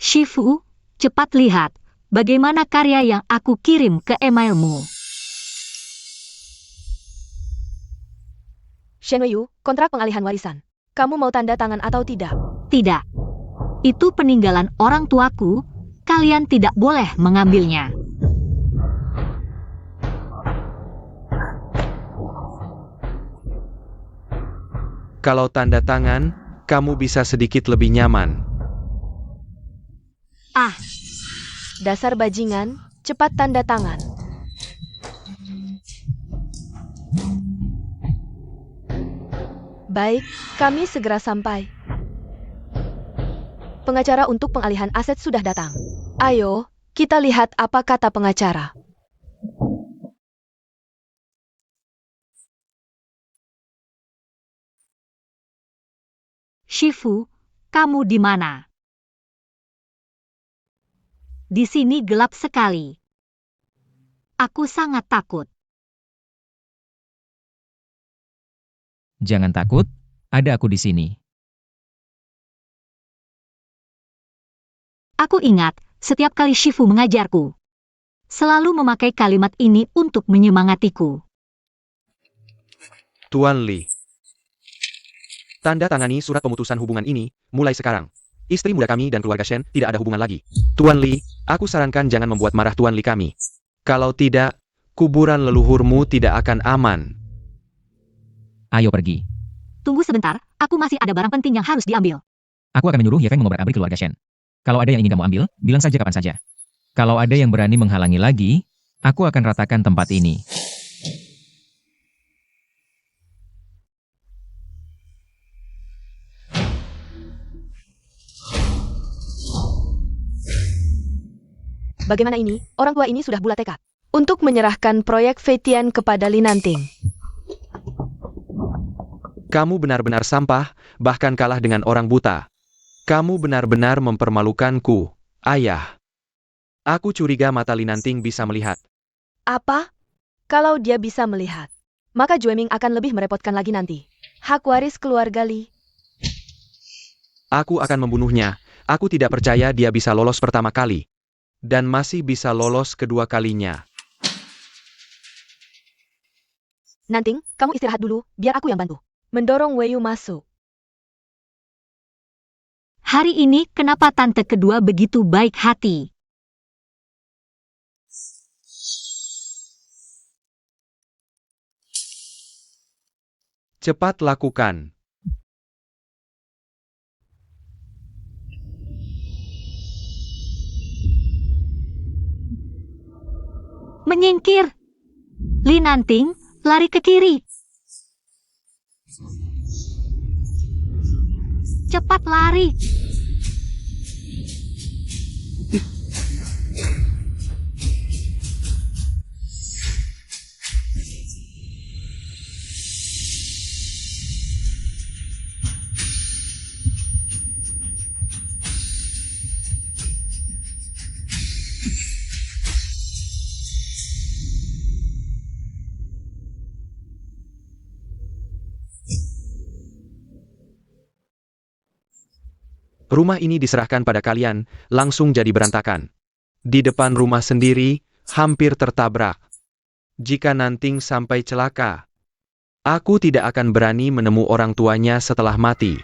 Shifu, cepat lihat bagaimana karya yang aku kirim ke emailmu. Shen Weiyu, kontrak pengalihan warisan. Kamu mau tanda tangan atau tidak? Tidak. Itu peninggalan orang tuaku. Kalian tidak boleh mengambilnya. Kalau tanda tangan, kamu bisa sedikit lebih nyaman. Ah, Dasar bajingan, cepat tanda tangan. Baik, kami segera sampai. Pengacara untuk pengalihan aset sudah datang. Ayo, kita lihat apa kata pengacara. Shifu, kamu di mana? Di sini gelap sekali. Aku sangat takut. Jangan takut, ada aku di sini. Aku ingat, setiap kali Shifu mengajarku, selalu memakai kalimat ini untuk menyemangatiku. Tuan Li. Tanda tangani surat pemutusan hubungan ini, mulai sekarang. Istri muda kami dan keluarga Shen tidak ada hubungan lagi. Tuan Li, aku sarankan jangan membuat marah Tuan Li kami. Kalau tidak, kuburan leluhurmu tidak akan aman. Ayo pergi. Tunggu sebentar, aku masih ada barang penting yang harus diambil. Aku akan menyuruh Ye Feng mengobrak-abrik keluarga Shen. Kalau ada yang ingin kamu ambil, bilang saja kapan saja. Kalau ada yang berani menghalangi lagi, aku akan ratakan tempat ini. Bagaimana ini? Orang tua ini sudah bulat tekad untuk menyerahkan proyek Feitian kepada Li Nanting. Kamu benar-benar sampah, bahkan kalah dengan orang buta. Kamu benar-benar mempermalukanku, ayah. Aku curiga mata Li Nanting bisa melihat. Apa? Kalau dia bisa melihat, maka Jueming akan lebih merepotkan lagi nanti. Hak waris keluarga Li. Aku akan membunuhnya. Aku tidak percaya dia bisa lolos pertama kali. Dan masih bisa lolos kedua kalinya. Nanting, kamu istirahat dulu, biar aku yang bantu. Mendorong Weiyu masuk. Hari ini kenapa tante kedua begitu baik hati? Cepat lakukan. Menyingkir. Li Nanting, lari ke kiri. Cepat lari. Rumah ini diserahkan pada kalian, langsung jadi berantakan. Di depan rumah sendiri, hampir tertabrak. Jika Nanting sampai celaka, aku tidak akan berani menemu orang tuanya setelah mati.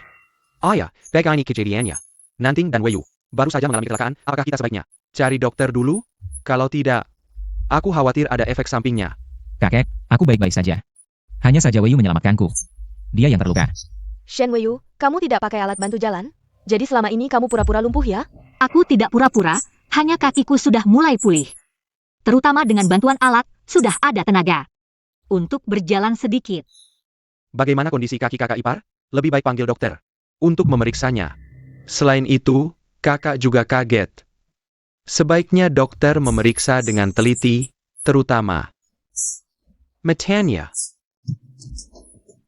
Ayah, bagaimana ini kejadiannya? Nanting dan Weiyu baru saja mengalami kecelakaan, apakah kita sebaiknya cari dokter dulu? Kalau tidak, aku khawatir ada efek sampingnya. Kakek, aku baik-baik saja. Hanya saja Weiyu menyelamatkanku. Dia yang terluka. Shen Weiyu, kamu tidak pakai alat bantu jalan? Jadi selama ini kamu pura-pura lumpuh ya? Aku tidak pura-pura, hanya kakiku sudah mulai pulih. Terutama dengan bantuan alat, sudah ada tenaga. Untuk berjalan sedikit. Bagaimana kondisi kaki kakak ipar? Lebih baik panggil dokter untuk memeriksanya. Selain itu, kakak juga kaget. Sebaiknya dokter memeriksa dengan teliti, terutama matanya.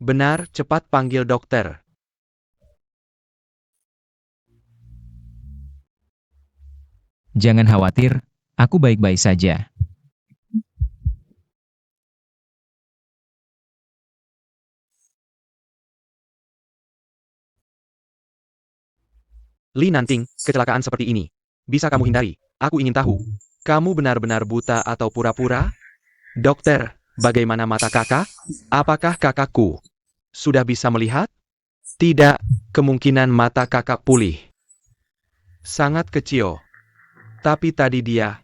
Benar, cepat panggil dokter. Jangan khawatir, aku baik-baik saja. Li Nanting, kecelakaan seperti ini bisa kamu hindari. Aku ingin tahu, kamu benar-benar buta atau pura-pura? Dokter, bagaimana mata kakak? Apakah kakakku sudah bisa melihat? Tidak, kemungkinan mata kakak pulih. Sangat kecil. Tapi tadi dia,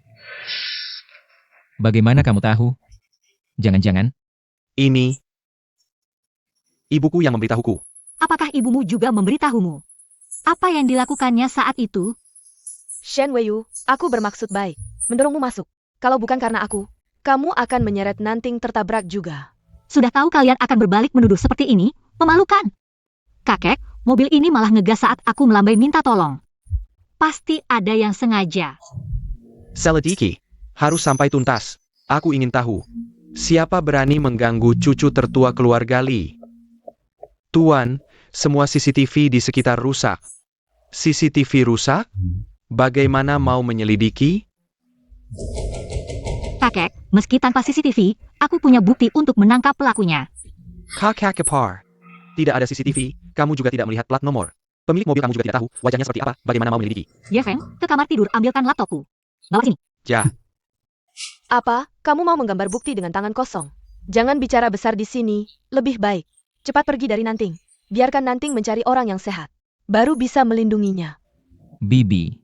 Bagaimana kamu tahu? Jangan-jangan, ini, ibuku yang memberitahuku. Apakah ibumu juga memberitahumu? Apa yang dilakukannya saat itu? Shen Weiyu, aku bermaksud baik. Mendorongmu masuk. Kalau bukan karena aku, kamu akan menyeret Nanting tertabrak juga. Sudah tahu kalian akan berbalik menuduh seperti ini? Memalukan. Kakek, mobil ini malah ngegas saat aku melambai minta tolong. Pasti ada yang sengaja. Selediki, harus sampai tuntas. Aku ingin tahu, siapa berani mengganggu cucu tertua keluarga Li? Tuan, semua CCTV di sekitar rusak. CCTV rusak? Bagaimana mau menyelidiki? Kakek, meski tanpa CCTV, aku punya bukti untuk menangkap pelakunya. Kakak Kepar. Tidak ada CCTV, kamu juga tidak melihat plat nomor. Pemilik mobil kamu juga tidak tahu, wajahnya seperti apa, bagaimana mau menyelidiki? Ye Feng, ke kamar tidur ambilkan laptopku. Bawa sini. Ja. Apa, kamu mau menggambar bukti dengan tangan kosong? Jangan bicara besar di sini, lebih baik. Cepat pergi dari Nanting. Biarkan Nanting mencari orang yang sehat. Baru bisa melindunginya. Bibi.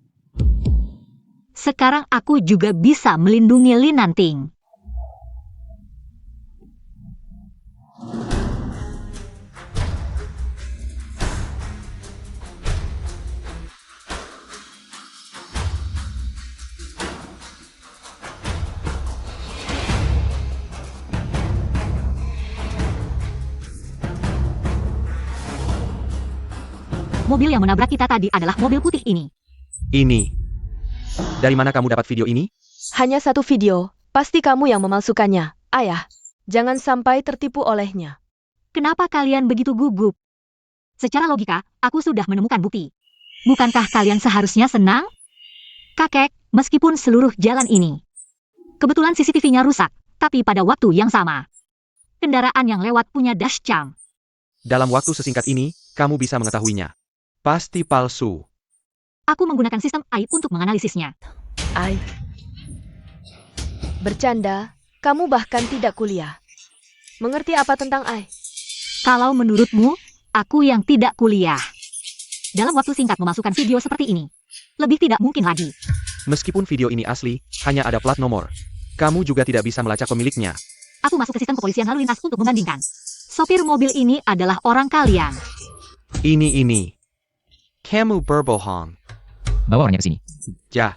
Sekarang aku juga bisa melindungi Li Nanting. Mobil yang menabrak kita tadi adalah mobil putih ini. Ini. Dari mana kamu dapat video ini? Hanya satu video, pasti kamu yang memalsukannya. Ayah, jangan sampai tertipu olehnya. Kenapa kalian begitu gugup? Secara logika, aku sudah menemukan bukti. Bukankah kalian seharusnya senang? Kakek, meskipun seluruh jalan ini. Kebetulan CCTV-nya rusak, tapi pada waktu yang sama. Kendaraan yang lewat punya dashcam. Dalam waktu sesingkat ini, kamu bisa mengetahuinya. Pasti palsu. Aku menggunakan sistem AI untuk menganalisisnya. Ai. Bercanda, kamu bahkan tidak kuliah. Mengerti apa tentang AI? Kalau menurutmu, aku yang tidak kuliah. Dalam waktu singkat memasukkan video seperti ini. Lebih tidak mungkin lagi. Meskipun video ini asli, hanya ada plat nomor. Kamu juga tidak bisa melacak pemiliknya. Aku masuk ke sistem kepolisian lalu lintas untuk membandingkan. Sopir mobil ini adalah orang kalian. Ini. Kamu berbohong. Bawa orangnya ke sini. Ja.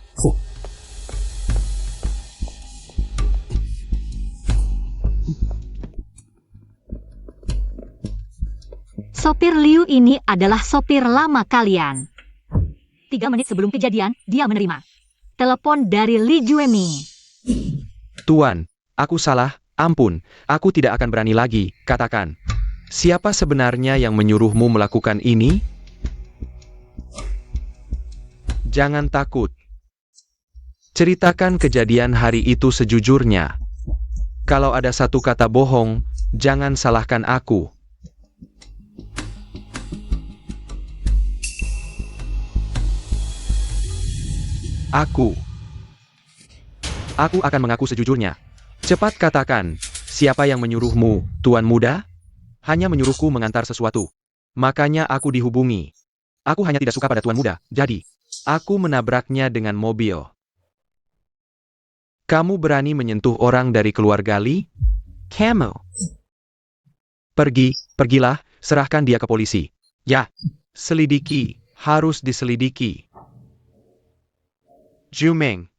Sopir Liu ini adalah sopir lama kalian. 3 menit sebelum kejadian, dia menerima telepon dari Li Juemi. Tuan, aku salah, ampun, aku tidak akan berani lagi, katakan. Siapa sebenarnya yang menyuruhmu melakukan ini? Jangan takut. Ceritakan kejadian hari itu sejujurnya. Kalau ada satu kata bohong, jangan salahkan aku. Aku akan mengaku sejujurnya. Cepat katakan, siapa yang menyuruhmu, Tuan Muda? Hanya menyuruhku mengantar sesuatu. Makanya aku dihubungi. Aku hanya tidak suka pada Tuan Muda, jadi aku menabraknya dengan mobil. Kamu berani menyentuh orang dari keluarga Li? Kamu. Pergilah, serahkan dia ke polisi. Ya, selidiki, harus diselidiki. Jumeng.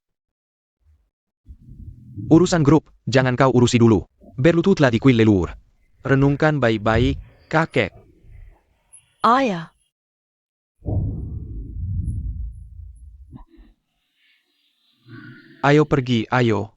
Urusan grup, jangan kau urusi dulu. Berlututlah di kuil lelur. Renungkan baik-baik, kakek. Ayah. Ayo pergi, ayo.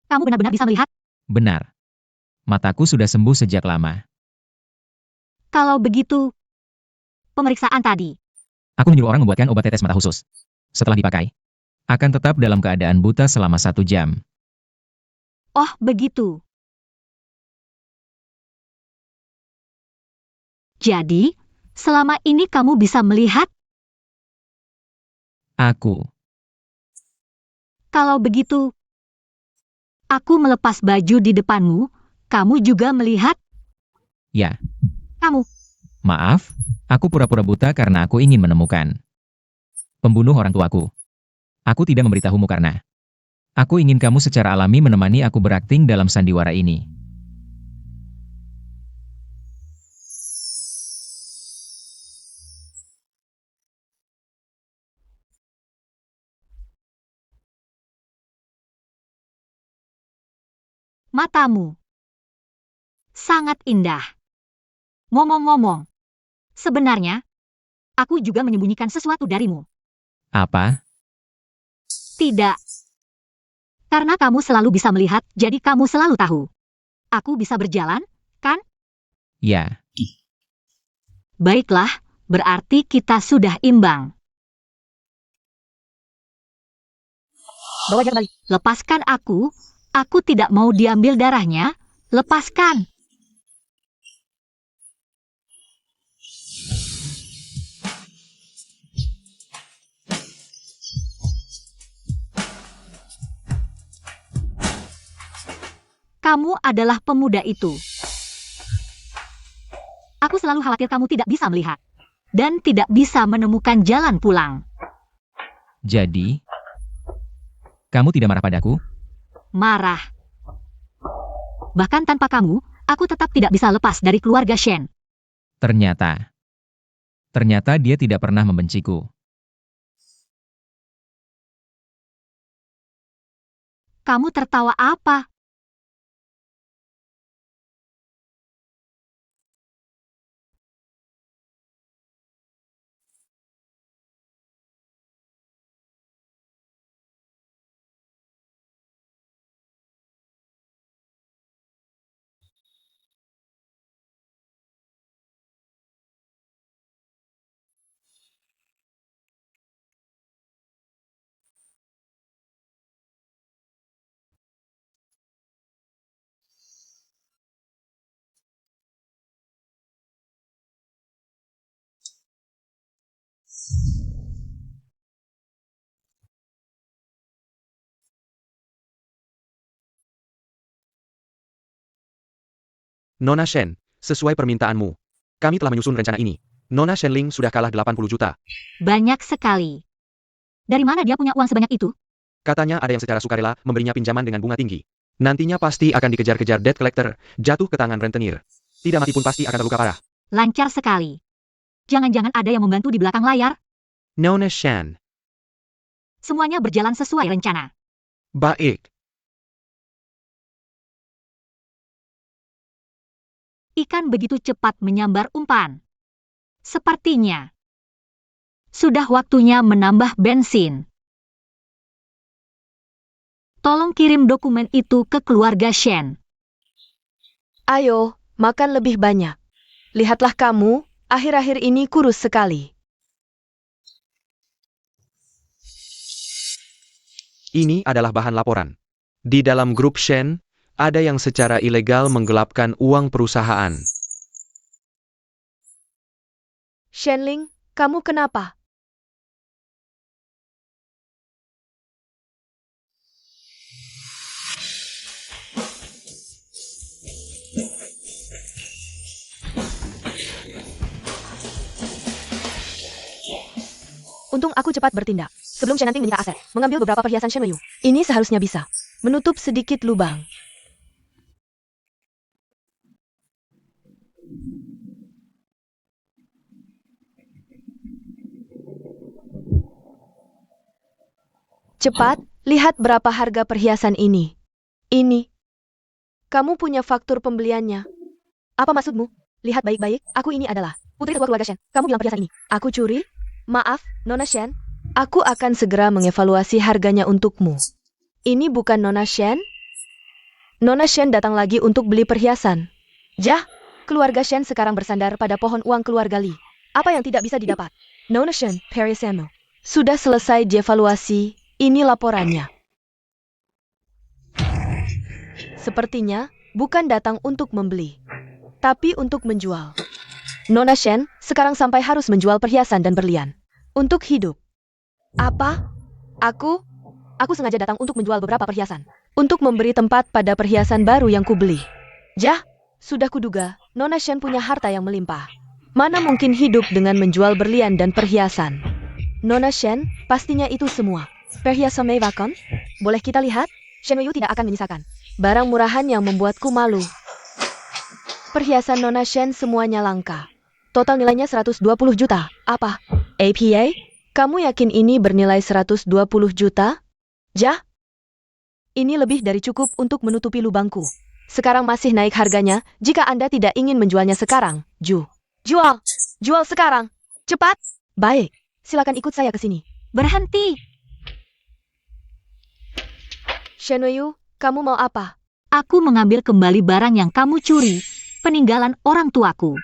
Kamu benar-benar bisa melihat? Benar. Mataku sudah sembuh sejak lama. Kalau begitu, pemeriksaan tadi. Aku menyuruh orang membuatkan obat tetes mata khusus. Setelah dipakai, akan tetap dalam keadaan buta selama 1 jam. Oh, begitu. Jadi, selama ini kamu bisa melihat? Aku. Kalau begitu, aku melepas baju di depanmu, kamu juga melihat? Ya. Kamu. Maaf, aku pura-pura buta karena aku ingin menemukan pembunuh orang tuaku. Aku tidak memberitahumu karena aku ingin kamu secara alami menemani aku berakting dalam sandiwara ini. Matamu. Sangat indah. Ngomong-ngomong, sebenarnya, aku juga menyembunyikan sesuatu darimu. Apa? Tidak. Karena kamu selalu bisa melihat, jadi kamu selalu tahu. Aku bisa berjalan, kan? Ya. Baiklah, Berarti kita sudah imbang. Bawa dia kembali. Lepaskan aku. Aku tidak mau diambil darahnya. Lepaskan. Kamu adalah pemuda itu. Aku selalu khawatir kamu tidak bisa melihat. Dan tidak bisa menemukan jalan pulang. Jadi, kamu tidak marah padaku? Marah. Bahkan tanpa kamu, aku tetap tidak bisa lepas dari keluarga Shen. Ternyata dia tidak pernah membenciku. Kamu tertawa apa? Nona Shen, sesuai permintaanmu. Kami telah menyusun rencana ini. Nona Shenling sudah kalah 80 juta. Banyak sekali. Dari mana dia punya uang sebanyak itu? Katanya ada yang secara sukarela memberinya pinjaman dengan bunga tinggi. Nantinya pasti akan dikejar-kejar debt collector, jatuh ke tangan rentenir. Tidak mati pun pasti akan terluka parah. Lancar sekali. Jangan-jangan ada yang membantu di belakang layar? Nona Shen. Semuanya berjalan sesuai rencana. Baik. Ikan begitu cepat menyambar umpan. Sepertinya sudah waktunya menambah bensin. Tolong kirim dokumen itu ke keluarga Shen. Ayo, makan lebih banyak. Lihatlah kamu, akhir-akhir ini kurus sekali. Ini adalah bahan laporan. Di dalam grup Shen, ada yang secara ilegal menggelapkan uang perusahaan. Shenling, kamu kenapa? Untung aku cepat bertindak. Sebelum Shen nanti menyita aset, mengambil beberapa perhiasan Shen Wei. Ini seharusnya bisa menutup sedikit lubang. Cepat, lihat berapa harga perhiasan ini. Ini. Kamu punya faktur pembeliannya. Apa maksudmu? Lihat baik-baik, aku ini adalah putri ketua keluarga Shen. Kamu bilang perhiasan ini. Aku curi? Maaf, Nona Shen. Aku akan segera mengevaluasi harganya untukmu. Ini bukan Nona Shen? Nona Shen datang lagi untuk beli perhiasan. Jah, keluarga Shen sekarang bersandar pada pohon uang keluarga Li. Apa yang tidak bisa didapat? Nona Shen, perhiasanmu. Sudah selesai dievaluasi. Ini laporannya. Sepertinya bukan datang untuk membeli, tapi untuk menjual. Nona Shen sekarang sampai harus menjual perhiasan dan berlian untuk hidup. Apa? Aku sengaja datang untuk menjual beberapa perhiasan, untuk memberi tempat pada perhiasan baru yang kubeli. Jah, sudah kuduga, Nona Shen punya harta yang melimpah. Mana mungkin hidup dengan menjual berlian dan perhiasan? Nona Shen, pastinya itu semua. Perhiasan mewah kan? Boleh kita lihat? Shen Wei tidak akan menyisakan barang murahan yang membuatku malu. Perhiasan Nona Shen semuanya langka. Total nilainya 120 juta. Apa? APA? Kamu yakin ini bernilai 120 juta? Jah? Ini lebih dari cukup untuk menutupi lubangku. Sekarang masih naik harganya jika Anda tidak ingin menjualnya sekarang. Jual! Jual sekarang! Cepat! Baik, silakan ikut saya ke sini. Berhenti! Shen Wei, kamu mau apa? Aku mengambil kembali barang yang kamu curi, peninggalan orang tuaku.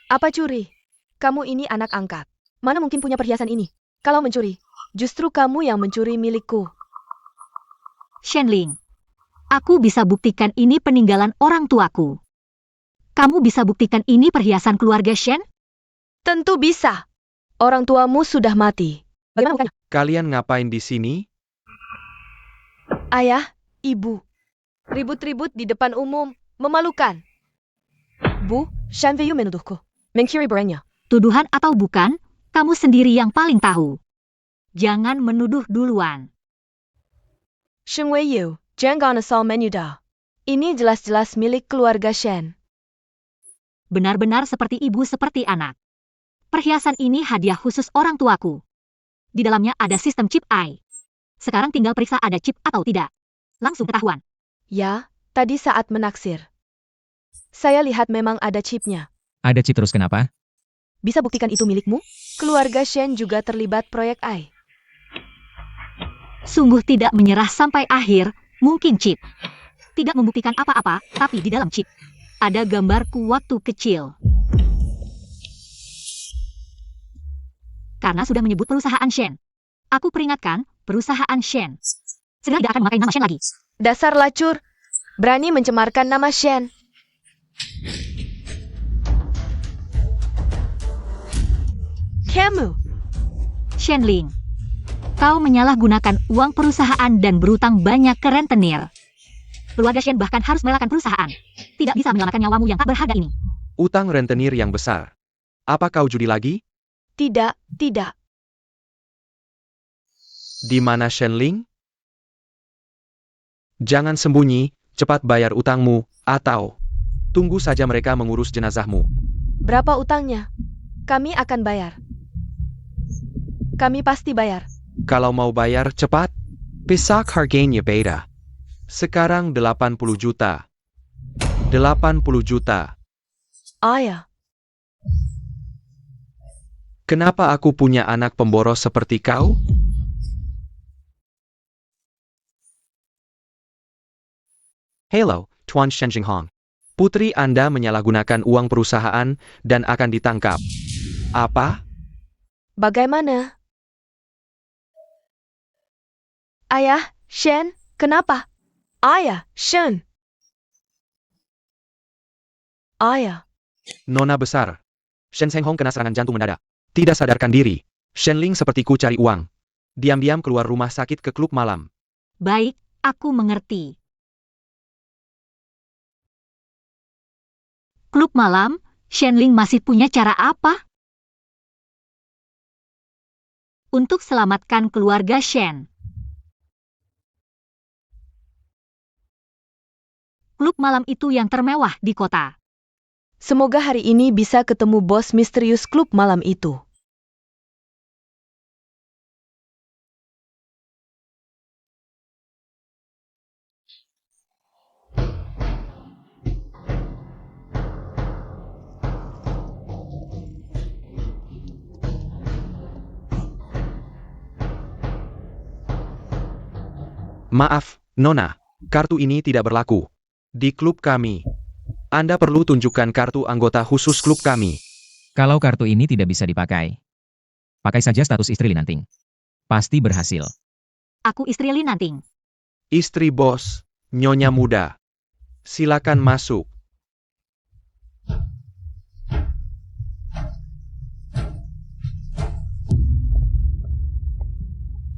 Apa curi? kamu ini anak angkat. Mana mungkin punya perhiasan ini? Kalau mencuri, justru kamu yang mencuri milikku. Shenling, aku bisa buktikan ini peninggalan orang tuaku. Kamu bisa buktikan ini perhiasan keluarga Shen? Tentu bisa. Orang tuamu sudah mati. Bagaimana bukannya? Kalian ngapain di sini? Ayah, ibu. Ribut-ribut di depan umum. Memalukan. Bu, Shan Wei menuduhku. Mencuri barangnya. Tuduhan atau bukan, kamu sendiri yang paling tahu. Jangan menuduh duluan. Shen Wei Yu, jangan asal menyudah. Ini jelas-jelas milik keluarga Shen. Benar-benar seperti ibu seperti anak. Perhiasan ini hadiah khusus orang tuaku. Di dalamnya ada sistem chip AI. Sekarang tinggal periksa ada chip atau tidak. Langsung ketahuan. Ya, tadi saat menaksir. Saya lihat memang ada chipnya. Ada chip terus kenapa? Bisa buktikan itu milikmu? Keluarga Shen juga terlibat proyek AI. Sungguh tidak menyerah sampai akhir, mungkin chip. Tidak membuktikan apa-apa, tapi di dalam chip ada gambarku waktu kecil. Karena sudah menyebut perusahaan Shen. Aku peringatkan, perusahaan Shen segera tidak akan memakai nama Shen lagi. Dasar lacur. Berani mencemarkan nama Shen. Kamu. Shenling, kau menyalahgunakan uang perusahaan dan berutang banyak ke rentenir. Keluarga Shen bahkan harus merelakan perusahaan. Tidak bisa menyelamatkan nyawamu yang tak berharga ini. Utang rentenir yang besar. Apa kau judi lagi? Tidak, tidak. Di mana Shenling? Jangan sembunyi, cepat bayar utangmu, atau tunggu saja mereka mengurus jenazahmu. Berapa utangnya? Kami akan bayar. Kami pasti bayar. Kalau mau bayar cepat, pesak harganya beda. Sekarang 80 juta. 80 juta. Ayah. Kenapa aku punya anak pemboros seperti kau? Hello, Tuan Shen Jinghong. Putri Anda menyalahgunakan uang perusahaan dan akan ditangkap. Apa? Bagaimana? Ayah, Shen, kenapa? Ayah, Shen. Ayah. Nona besar. Shen Zhenghong kena serangan jantung mendadak. Tidak sadarkan diri. Shenling sepertiku cari uang. Diam-diam keluar rumah sakit ke klub malam. Baik, aku mengerti. Klub malam, Shenling masih punya cara apa? Untuk selamatkan keluarga Shen. Klub malam itu yang termewah di kota. Semoga hari ini bisa ketemu bos misterius klub malam itu. Maaf, Nona. Kartu ini tidak berlaku. Di klub kami. Anda perlu tunjukkan kartu anggota khusus klub kami. Kalau kartu ini tidak bisa dipakai, pakai saja status istri Linanting. Pasti berhasil. Aku istri Linanting. Istri bos, nyonya muda. Silakan masuk.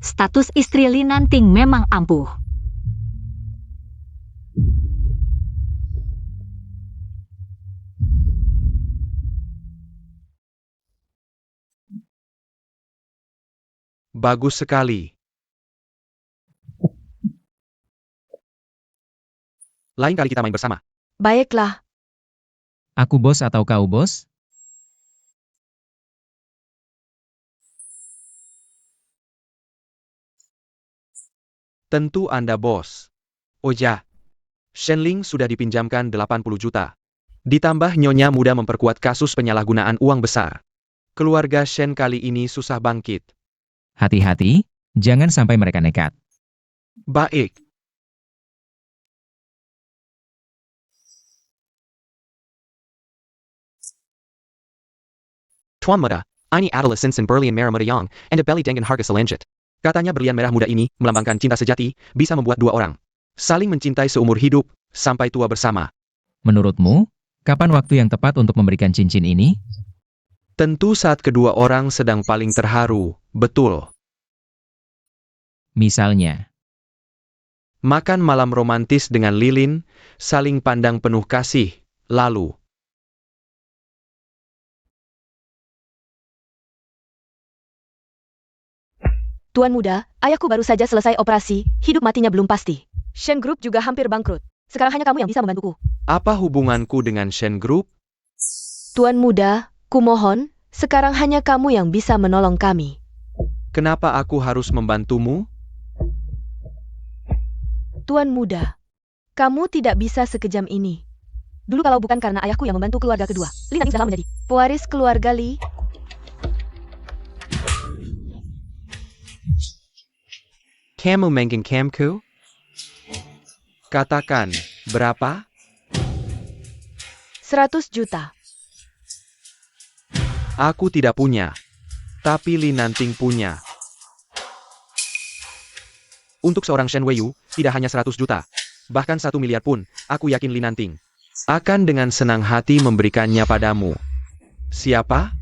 Status istri Linanting memang ampuh. Bagus sekali. Lain kali kita main bersama. Baiklah. Aku bos atau kau bos? Tentu Anda bos. Oh ya. Shenling sudah dipinjamkan 80 juta. Ditambah nyonya muda memperkuat kasus penyalahgunaan uang besar. Keluarga Shen kali ini susah bangkit. Hati-hati, jangan sampai mereka nekat. Baik. Tuan muda, ini adalah cincin berlian merah muda yang, and beli dengan harga selanjut. Katanya berlian merah muda ini, melambangkan cinta sejati, bisa membuat dua orang saling mencintai seumur hidup, sampai tua bersama. Menurutmu, kapan waktu yang tepat untuk memberikan cincin ini? Tentu saat kedua orang sedang paling terharu, betul. Misalnya, Makan malam romantis dengan lilin, saling pandang penuh kasih, lalu Tuan muda, ayahku baru saja selesai operasi, hidup matinya belum pasti. Shen Group juga hampir bangkrut. Sekarang hanya kamu yang bisa membantuku. apa hubunganku dengan Shen Group? Tuan muda, kumohon, sekarang hanya kamu yang bisa menolong kami. Kenapa aku harus membantumu? Tuan muda, kamu tidak bisa sekejam ini. Dulu kalau bukan karena ayahku yang membantu keluarga kedua, Li Nanting sudah lama menjadi pewaris keluarga Li. Kamu menginginkanku? Katakan, berapa? 100 juta. Aku tidak punya. Tapi Li Nanting punya. Untuk seorang Shen Weiyu, tidak hanya 100 juta. Bahkan 1 miliar pun, aku yakin Li Nanting akan dengan senang hati memberikannya padamu. Siapa?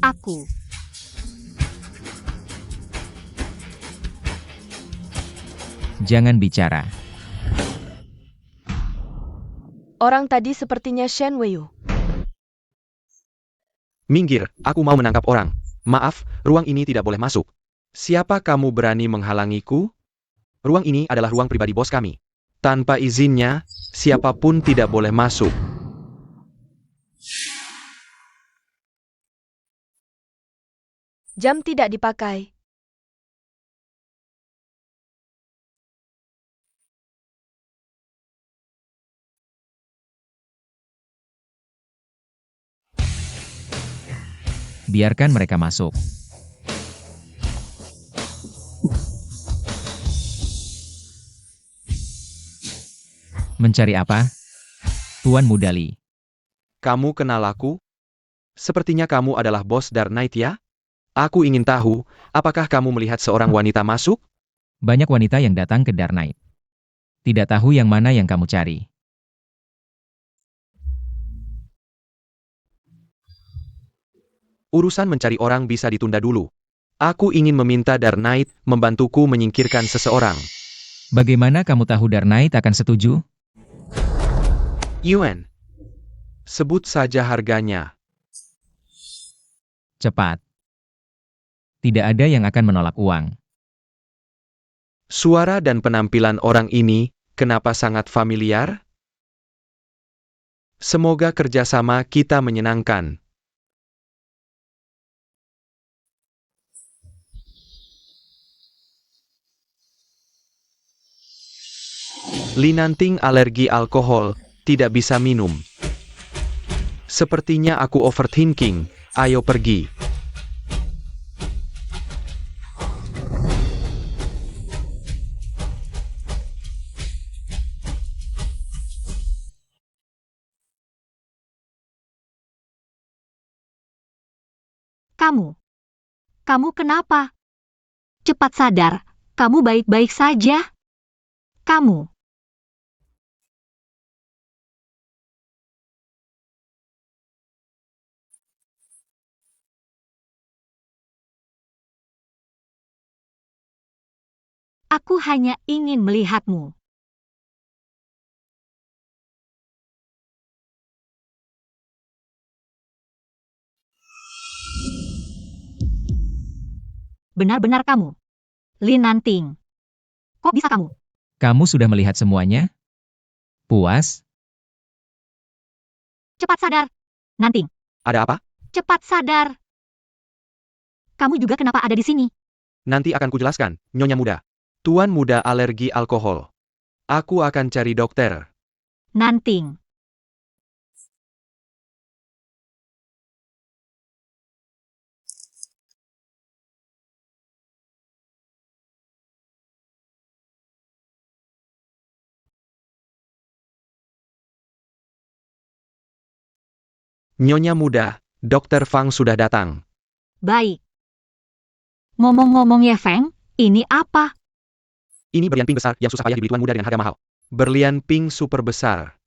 Aku. jangan bicara. Orang tadi sepertinya Shen Weiyu. Minggir, aku mau menangkap orang. Maaf, ruang ini tidak boleh masuk. Siapa kamu berani menghalangiku? Ruang ini adalah ruang pribadi bos kami. Tanpa izinnya, siapapun tidak boleh masuk. Jam tidak dipakai. Biarkan mereka masuk. Mencari apa? Tuan muda Li. Kamu kenal aku? Sepertinya kamu adalah bos Dark Knight ya? Aku ingin tahu, apakah kamu melihat seorang wanita masuk? Banyak wanita yang datang ke Dark Knight. Tidak tahu yang mana yang kamu cari. Urusan mencari orang bisa ditunda dulu. Aku ingin meminta Dark Knight membantuku menyingkirkan seseorang. Bagaimana kamu tahu Dark Knight akan setuju? Yuan. Sebut saja harganya. Cepat. Tidak ada yang akan menolak uang. Suara dan penampilan orang ini, kenapa sangat familiar? Semoga kerjasama kita menyenangkan. Li Nanting alergi alkohol, tidak bisa minum. Sepertinya aku overthinking, ayo pergi. Kamu kenapa? Cepat sadar, kamu baik-baik saja? Kamu. Aku hanya ingin melihatmu. Benar-benar kamu. Li Nanting. Kok bisa kamu? Kamu sudah melihat semuanya? Puas? Cepat sadar. Nanting, Ada apa? cepat sadar. Kamu juga kenapa ada di sini? Nanti akan kujelaskan, Nyonya Muda. Tuan Muda alergi alkohol. Aku akan cari dokter. Nanting. Nyonya muda, Dr. Fang sudah datang. Baik. Ngomong-ngomong Ye Feng, ini apa? Ini berlian pink besar yang susah payah dibeli tuan muda dengan harga mahal. Berlian pink super besar.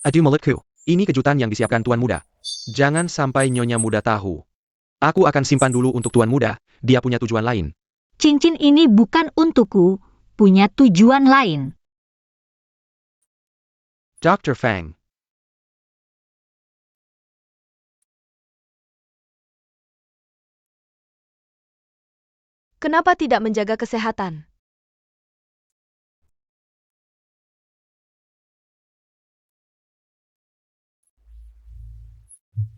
Aduh mulutku. Ini kejutan yang disiapkan tuan muda. Jangan sampai nyonya muda tahu. Aku akan simpan dulu untuk tuan muda, dia punya tujuan lain. Cincin ini bukan untukku, punya tujuan lain. Dr. Fang. Kenapa tidak menjaga kesehatan?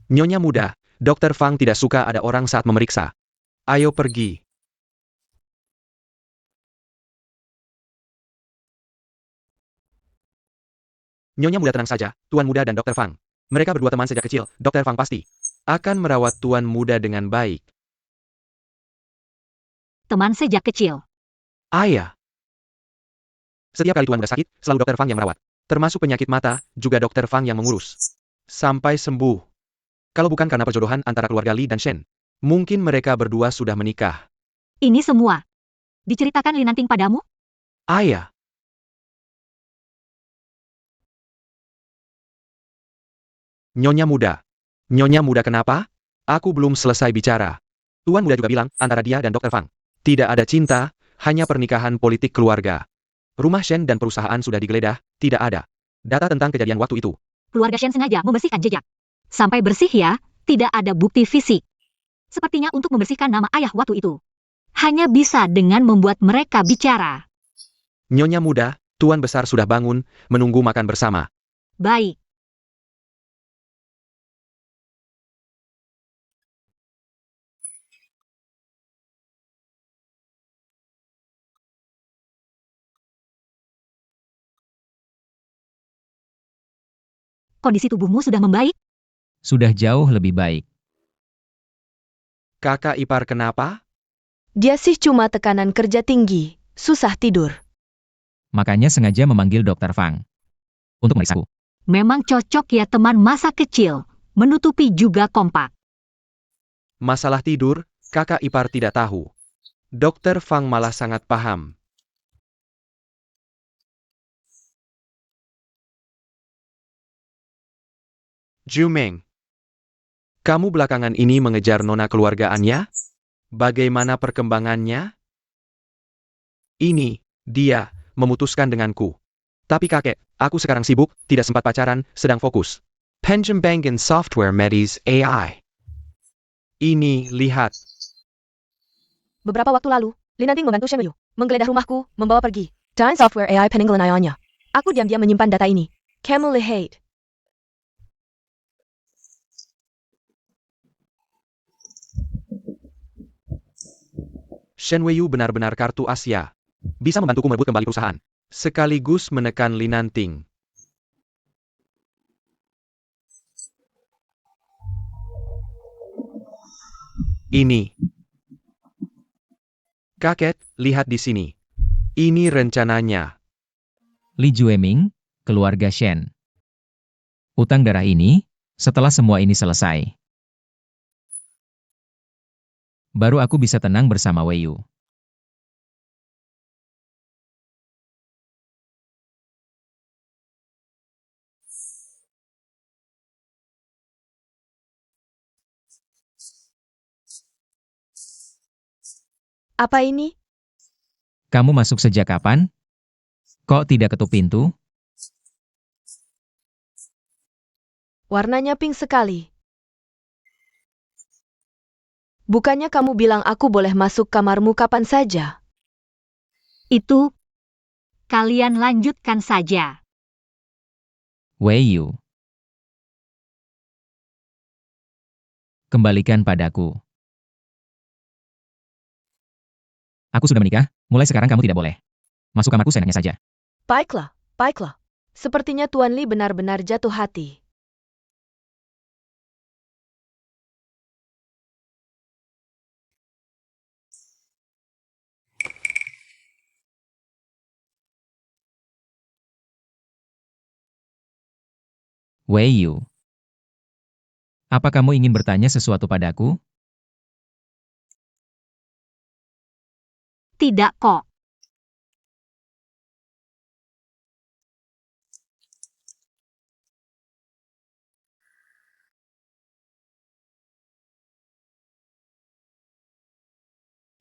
Nyonya muda, Dr. Fang tidak suka ada orang saat memeriksa. Ayo pergi. Nyonya muda tenang saja, Tuan muda dan Dr. Fang. Mereka berdua teman sejak kecil, Dr. Fang pasti akan merawat Tuan muda dengan baik. Teman sejak kecil. Ayah. Setiap kali Tuan muda sakit, selalu Dr. Fang yang merawat. Termasuk penyakit mata, juga Dr. Fang yang mengurus. Sampai sembuh. Kalau bukan karena perjodohan antara keluarga Li dan Shen, mungkin mereka berdua sudah menikah. Ini semua diceritakan Linanting padamu? Ayah. Nyonya muda. Nyonya muda kenapa? Aku belum selesai bicara. Tuan muda juga bilang, antara dia dan Dr. Fang. Tidak ada cinta, hanya pernikahan politik keluarga. Rumah Shen dan perusahaan sudah digeledah, tidak ada data tentang kejadian waktu itu. Keluarga Shen sengaja membersihkan jejak. Sampai bersih ya, tidak ada bukti fisik. Sepertinya untuk membersihkan nama ayah waktu itu. Hanya bisa dengan membuat mereka bicara. Nyonya muda, Tuan besar sudah bangun, menunggu makan bersama. Baik. Kondisi tubuhmu sudah membaik? Sudah jauh lebih baik. Kakak ipar kenapa? Dia sih cuma tekanan kerja tinggi, susah tidur. Makanya sengaja memanggil Dr. Fang. Untuk memeriksaku. Memang cocok ya teman masa kecil. Menutupi juga kompak. Masalah tidur, kakak ipar tidak tahu. Dr. Fang malah sangat paham. Jumeng. Kamu belakangan ini mengejar nona keluargaannya? Bagaimana perkembangannya? Ini, dia, memutuskan denganku. Tapi kakek, aku sekarang sibuk, tidak sempat pacaran, sedang fokus. Penjem Bank and Software Medis AI. Ini, lihat. Beberapa waktu lalu, Linanting membantu Shen Yu menggeledah rumahku, membawa pergi dan software AI peninggalan ayahnya. Aku diam-diam menyimpan data ini. Kamu lihat. Shen Weiyu benar-benar kartu Asia. Bisa membantuku merebut kembali perusahaan. Sekaligus menekan Linanting. Ini. Kakek, lihat di sini. Ini rencananya. Li Jueming, keluarga Shen. Utang darah ini, setelah semua ini selesai. Baru aku bisa tenang bersama Wei Yu. Apa ini? Kamu masuk sejak kapan? Kok tidak ketuk pintu? Warnanya pink sekali. Bukannya kamu bilang aku boleh masuk kamarmu kapan saja? Itu, kalian lanjutkan saja. Wei Yu. Kembalikan padaku. Aku sudah menikah, mulai sekarang kamu tidak boleh. Masuk kamarku seenaknya saja. Baiklah, baiklah. Sepertinya Tuan Li benar-benar jatuh hati. Wei Yu. Apa kamu ingin bertanya sesuatu padaku? Tidak kok.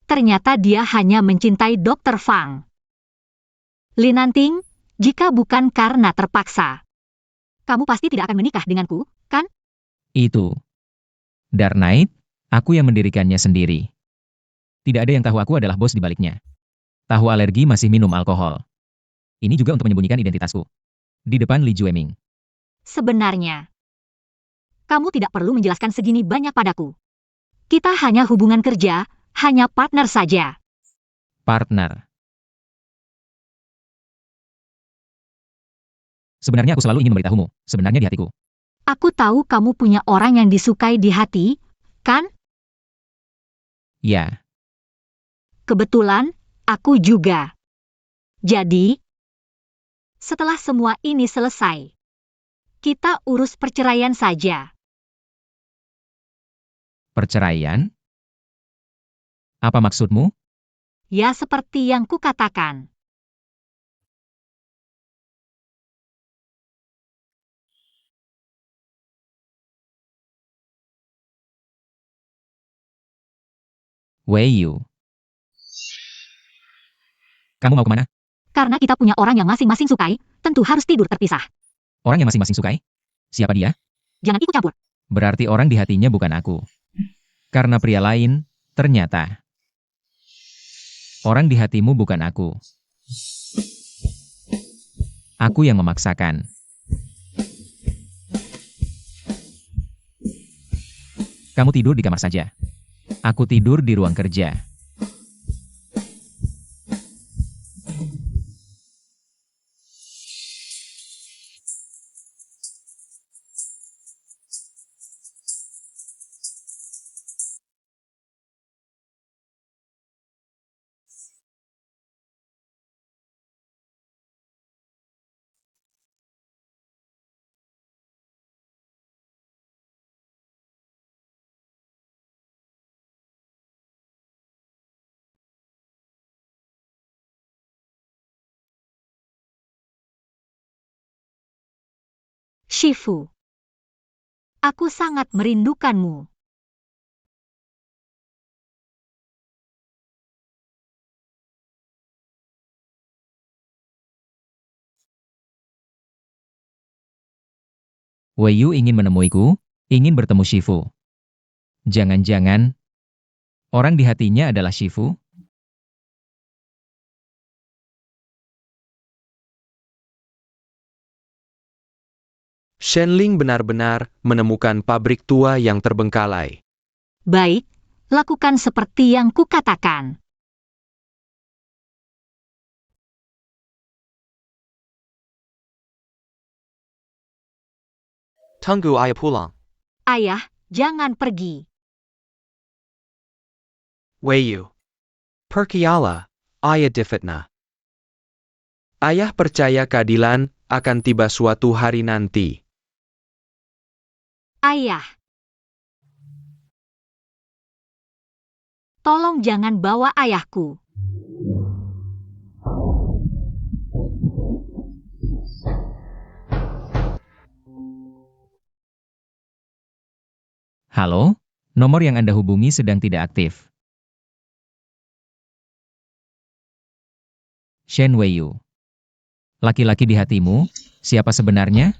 Ternyata dia hanya mencintai Dr. Fang. Linanting, jika bukan karena terpaksa, kamu pasti tidak akan menikah denganku, kan? Itu. Dark Knight, aku yang mendirikannya sendiri. Tidak ada yang tahu aku adalah bos di baliknya. Tahu alergi masih minum alkohol. Ini juga untuk menyembunyikan identitasku. Di depan Li Jueming. Sebenarnya, kamu tidak perlu menjelaskan segini banyak padaku. Kita hanya hubungan kerja, hanya partner saja. Partner. Sebenarnya aku selalu ingin memberitahumu. Sebenarnya di hatiku. Aku tahu kamu punya orang yang disukai di hati, kan? Ya, Kebetulan, aku juga. Jadi, setelah semua ini selesai, kita urus perceraian saja. perceraian? Apa maksudmu? Ya seperti yang kukatakan. Wei Yu. Kamu mau kemana? Karena kita punya orang yang masing-masing sukai, tentu harus tidur terpisah. Orang yang masing-masing sukai? Siapa dia? Jangan ikut campur. Berarti orang di hatinya bukan aku. Karena pria lain, ternyata. Orang di hatimu bukan aku. Aku yang memaksakan. Kamu tidur di kamar saja. Aku tidur di ruang kerja. Shifu. Aku sangat merindukanmu. Wei Yu ingin menemuiku, ingin bertemu Shifu. Jangan-jangan, orang di hatinya adalah Shifu? Shenling benar-benar menemukan pabrik tua yang terbengkalai. Baik, lakukan seperti yang kukatakan. Tunggu ayah pulang. Ayah, jangan pergi. Wei Yu. Perkiala, ayah difitnah. Ayah percaya keadilan akan tiba suatu hari nanti. Ayah. Tolong jangan bawa ayahku. Halo? Nomor yang Anda hubungi sedang tidak aktif. Shen Wei Yu. Laki-laki di hatimu, siapa sebenarnya?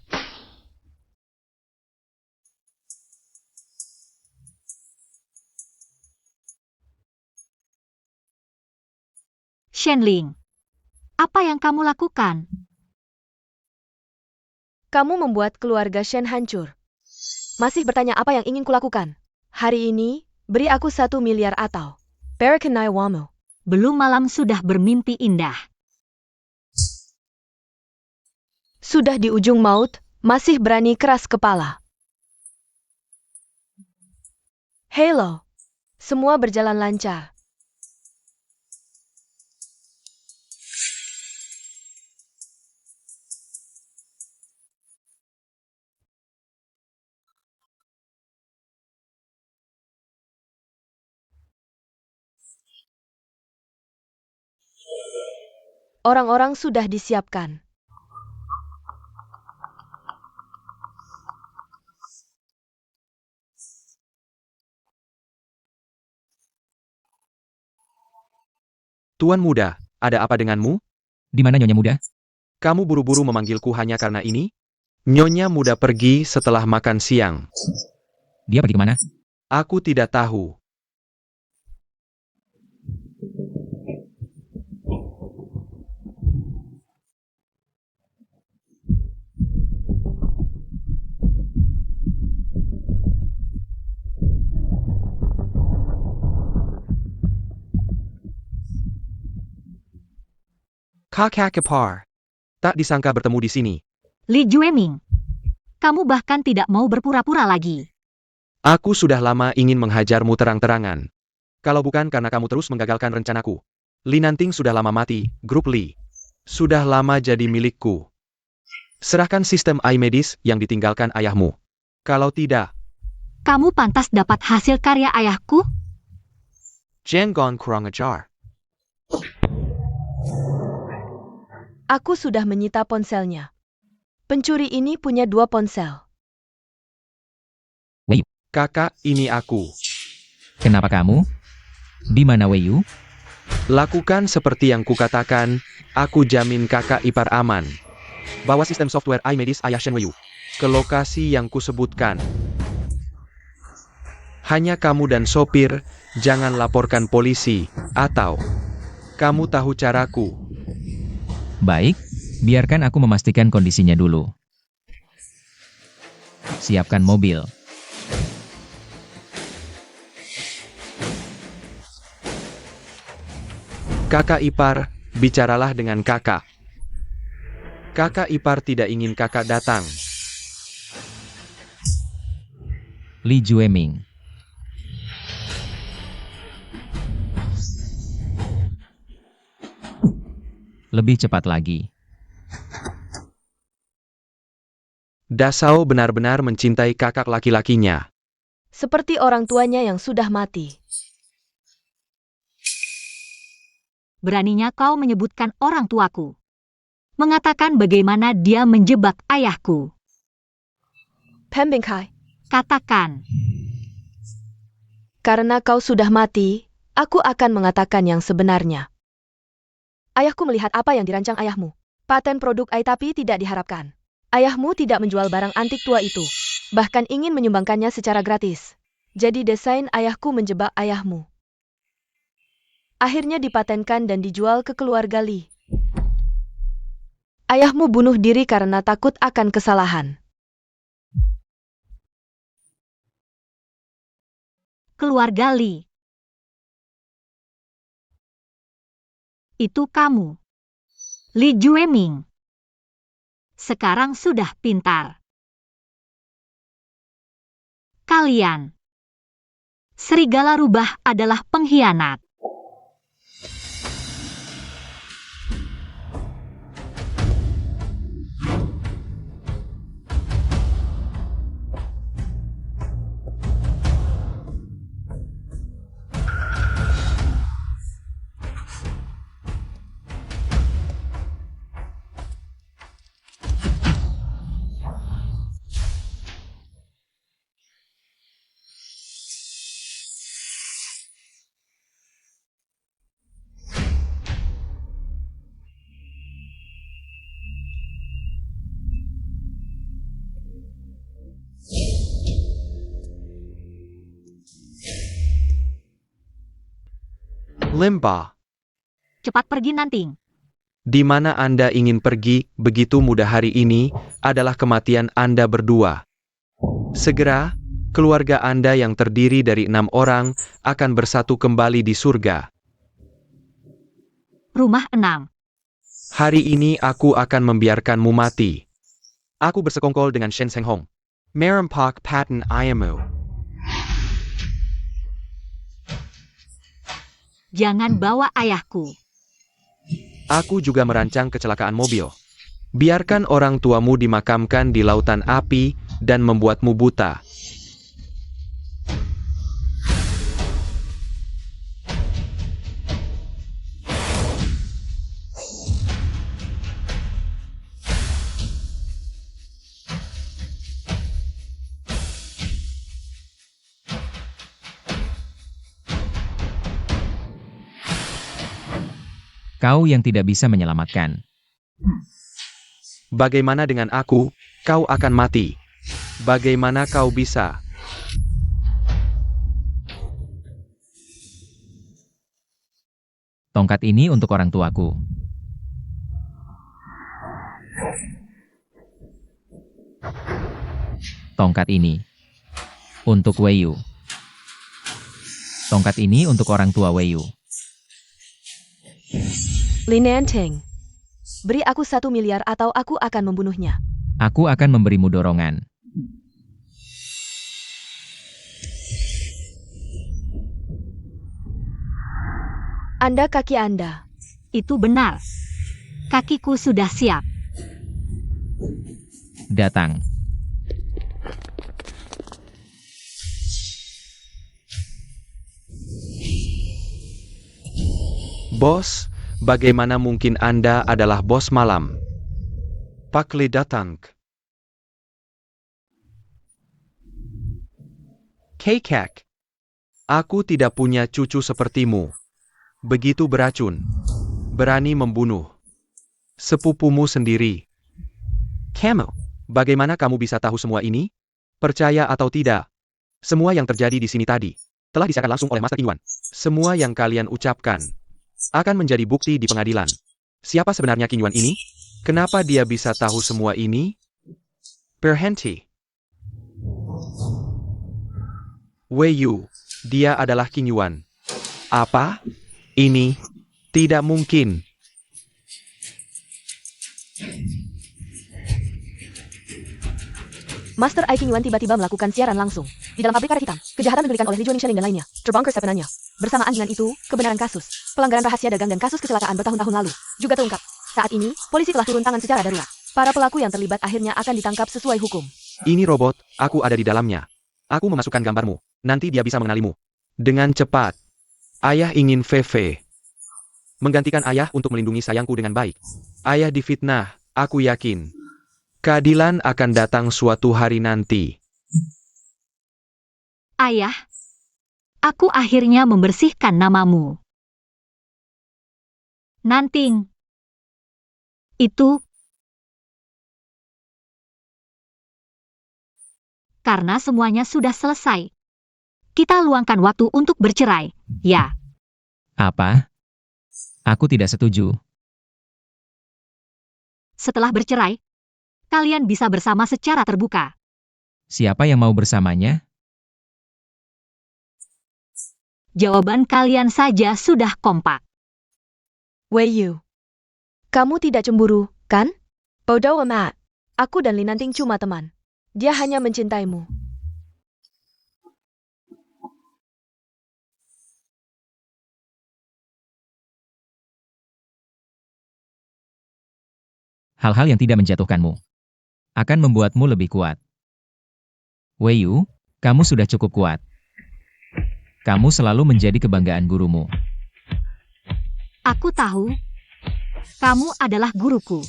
Shenling. Apa yang kamu lakukan? Kamu membuat keluarga Shen hancur. Masih bertanya apa yang ingin kulakukan? Hari ini, beri aku 1 miliar atau Barakanai Wamo. Belum malam sudah bermimpi indah. Sudah di ujung maut, masih berani keras kepala. Halo. Semua berjalan lancar. Orang-orang sudah disiapkan. Tuan muda, ada apa denganmu? Di mana Nyonya Muda? Kamu buru-buru memanggilku hanya karena ini? Nyonya muda pergi setelah makan siang. Dia pergi kemana? Aku tidak tahu. Kakak Ipar. Tak disangka bertemu di sini. Li Jueming. Kamu bahkan tidak mau berpura-pura lagi. Aku sudah lama ingin menghajarmu terang-terangan. Kalau bukan karena kamu terus menggagalkan rencanaku. Li Nanting sudah lama mati, grup Li. Sudah lama jadi milikku. Serahkan sistem iMedis yang ditinggalkan ayahmu. Kalau tidak, Kamu pantas dapat hasil karya ayahku? Jangan kurang ajar. Aku sudah menyita ponselnya. Pencuri ini punya 2 ponsel. Kakak, ini aku. Kenapa kamu? Di mana Wei Yu? Lakukan seperti yang kukatakan, aku jamin kakak ipar aman. Bawa sistem software iMedis ayah Shen Weiyu ke lokasi yang kusebutkan. Hanya kamu dan sopir, jangan laporkan polisi, atau kamu tahu caraku. Baik, biarkan aku memastikan kondisinya dulu. Siapkan mobil. Kakak ipar, bicaralah dengan kakak. Kakak ipar tidak ingin kakak datang. Li Jueming. Lebih cepat lagi. Dasau benar-benar mencintai kakak laki-lakinya. Seperti orang tuanya yang sudah mati. Beraninya kau menyebutkan orang tuaku. Mengatakan bagaimana dia menjebak ayahku. Pembingkai, Katakan, karena kau sudah mati, aku akan mengatakan yang sebenarnya. Ayahku melihat apa yang dirancang ayahmu. Paten produk AI tapi tidak diharapkan. Ayahmu tidak menjual barang antik tua itu. Bahkan ingin menyumbangkannya secara gratis. Jadi desain ayahku menjebak ayahmu. Akhirnya dipatenkan dan dijual ke keluarga Li. Ayahmu bunuh diri karena takut akan kesalahan. keluarga Li. Itu kamu. Li Jueming. Sekarang sudah pintar. Kalian. Serigala rubah adalah pengkhianat. Limba, Cepat pergi Nanting. di mana Anda ingin pergi begitu mudah hari ini adalah kematian Anda berdua. Segera, keluarga Anda yang terdiri dari 6 orang akan bersatu kembali di surga. Rumah 6. Hari ini aku akan membiarkanmu mati. Aku bersekongkol dengan Shen Seng Hong. Merampak paten ayamu. Jangan bawa ayahku. Aku juga merancang kecelakaan mobil. Biarkan orang tuamu dimakamkan di lautan api dan membuatmu buta. Kau yang tidak bisa menyelamatkan. Bagaimana dengan aku? Kau akan mati. Bagaimana kau bisa? Tongkat ini untuk orang tuaku. Tongkat ini untuk Weiyu. Tongkat ini untuk orang tua Weiyu. Li Nanting, beri aku 1 miliar atau aku akan membunuhnya. Aku akan memberimu dorongan. Anda kaki Anda. Itu benar. Kakiku sudah siap. Datang. Bos, bagaimana mungkin Anda adalah bos malam? Pak Lee datang. Kekek. Aku tidak punya cucu sepertimu. Begitu beracun. Berani membunuh sepupumu sendiri. Kamu, bagaimana kamu bisa tahu semua ini? Percaya atau tidak? Semua yang terjadi di sini tadi telah disiarkan langsung oleh Master Qin. Semua yang kalian ucapkan akan menjadi bukti di pengadilan. Siapa sebenarnya Qin Yuan ini? Kenapa dia bisa tahu semua ini? Berhenti. Weiyu, dia adalah Qin Yuan. Apa? Ini tidak mungkin. Master Ai Qin Yuan tiba-tiba melakukan siaran langsung. Di dalam pabrik karet hitam, kejahatan diberikan oleh Li Juaning dan lainnya. Terbongkar sebenarnya. Bersamaan dengan itu, kebenaran kasus, pelanggaran rahasia dagang dan kasus kecelakaan bertahun-tahun lalu juga terungkap. Saat ini, polisi telah turun tangan secara darurat. Para pelaku yang terlibat akhirnya akan ditangkap sesuai hukum. Ini robot, aku ada di dalamnya. Aku memasukkan gambarmu. Nanti dia bisa mengenalimu. Dengan cepat. Ayah ingin VV. Menggantikan ayah untuk melindungi sayangku dengan baik. Ayah difitnah, aku yakin. Keadilan akan datang suatu hari nanti. Ayah, aku akhirnya membersihkan namamu. Nanting. Itu karena semuanya sudah selesai. Kita luangkan waktu untuk bercerai, ya. Apa? Aku tidak setuju. Setelah bercerai, kalian bisa bersama secara terbuka. Siapa yang mau bersamanya? Jawaban kalian saja sudah kompak. Weiyu, kamu tidak cemburu, kan? Bodoh amat. Aku dan Li Nanting cuma teman. Dia hanya mencintaimu. Hal-hal yang tidak menjatuhkanmu akan membuatmu lebih kuat. Weiyu, kamu sudah cukup kuat. Kamu selalu menjadi kebanggaan gurumu. Aku tahu, kamu adalah guruku.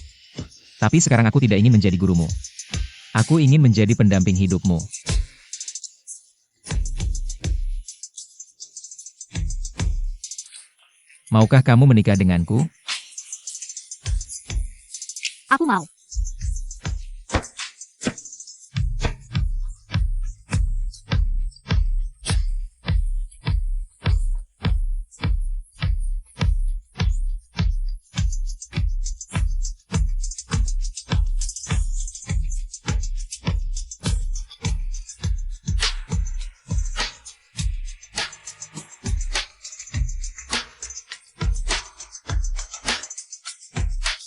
Tapi sekarang aku tidak ingin menjadi gurumu. Aku ingin menjadi pendamping hidupmu. Maukah kamu menikah denganku? Aku mau.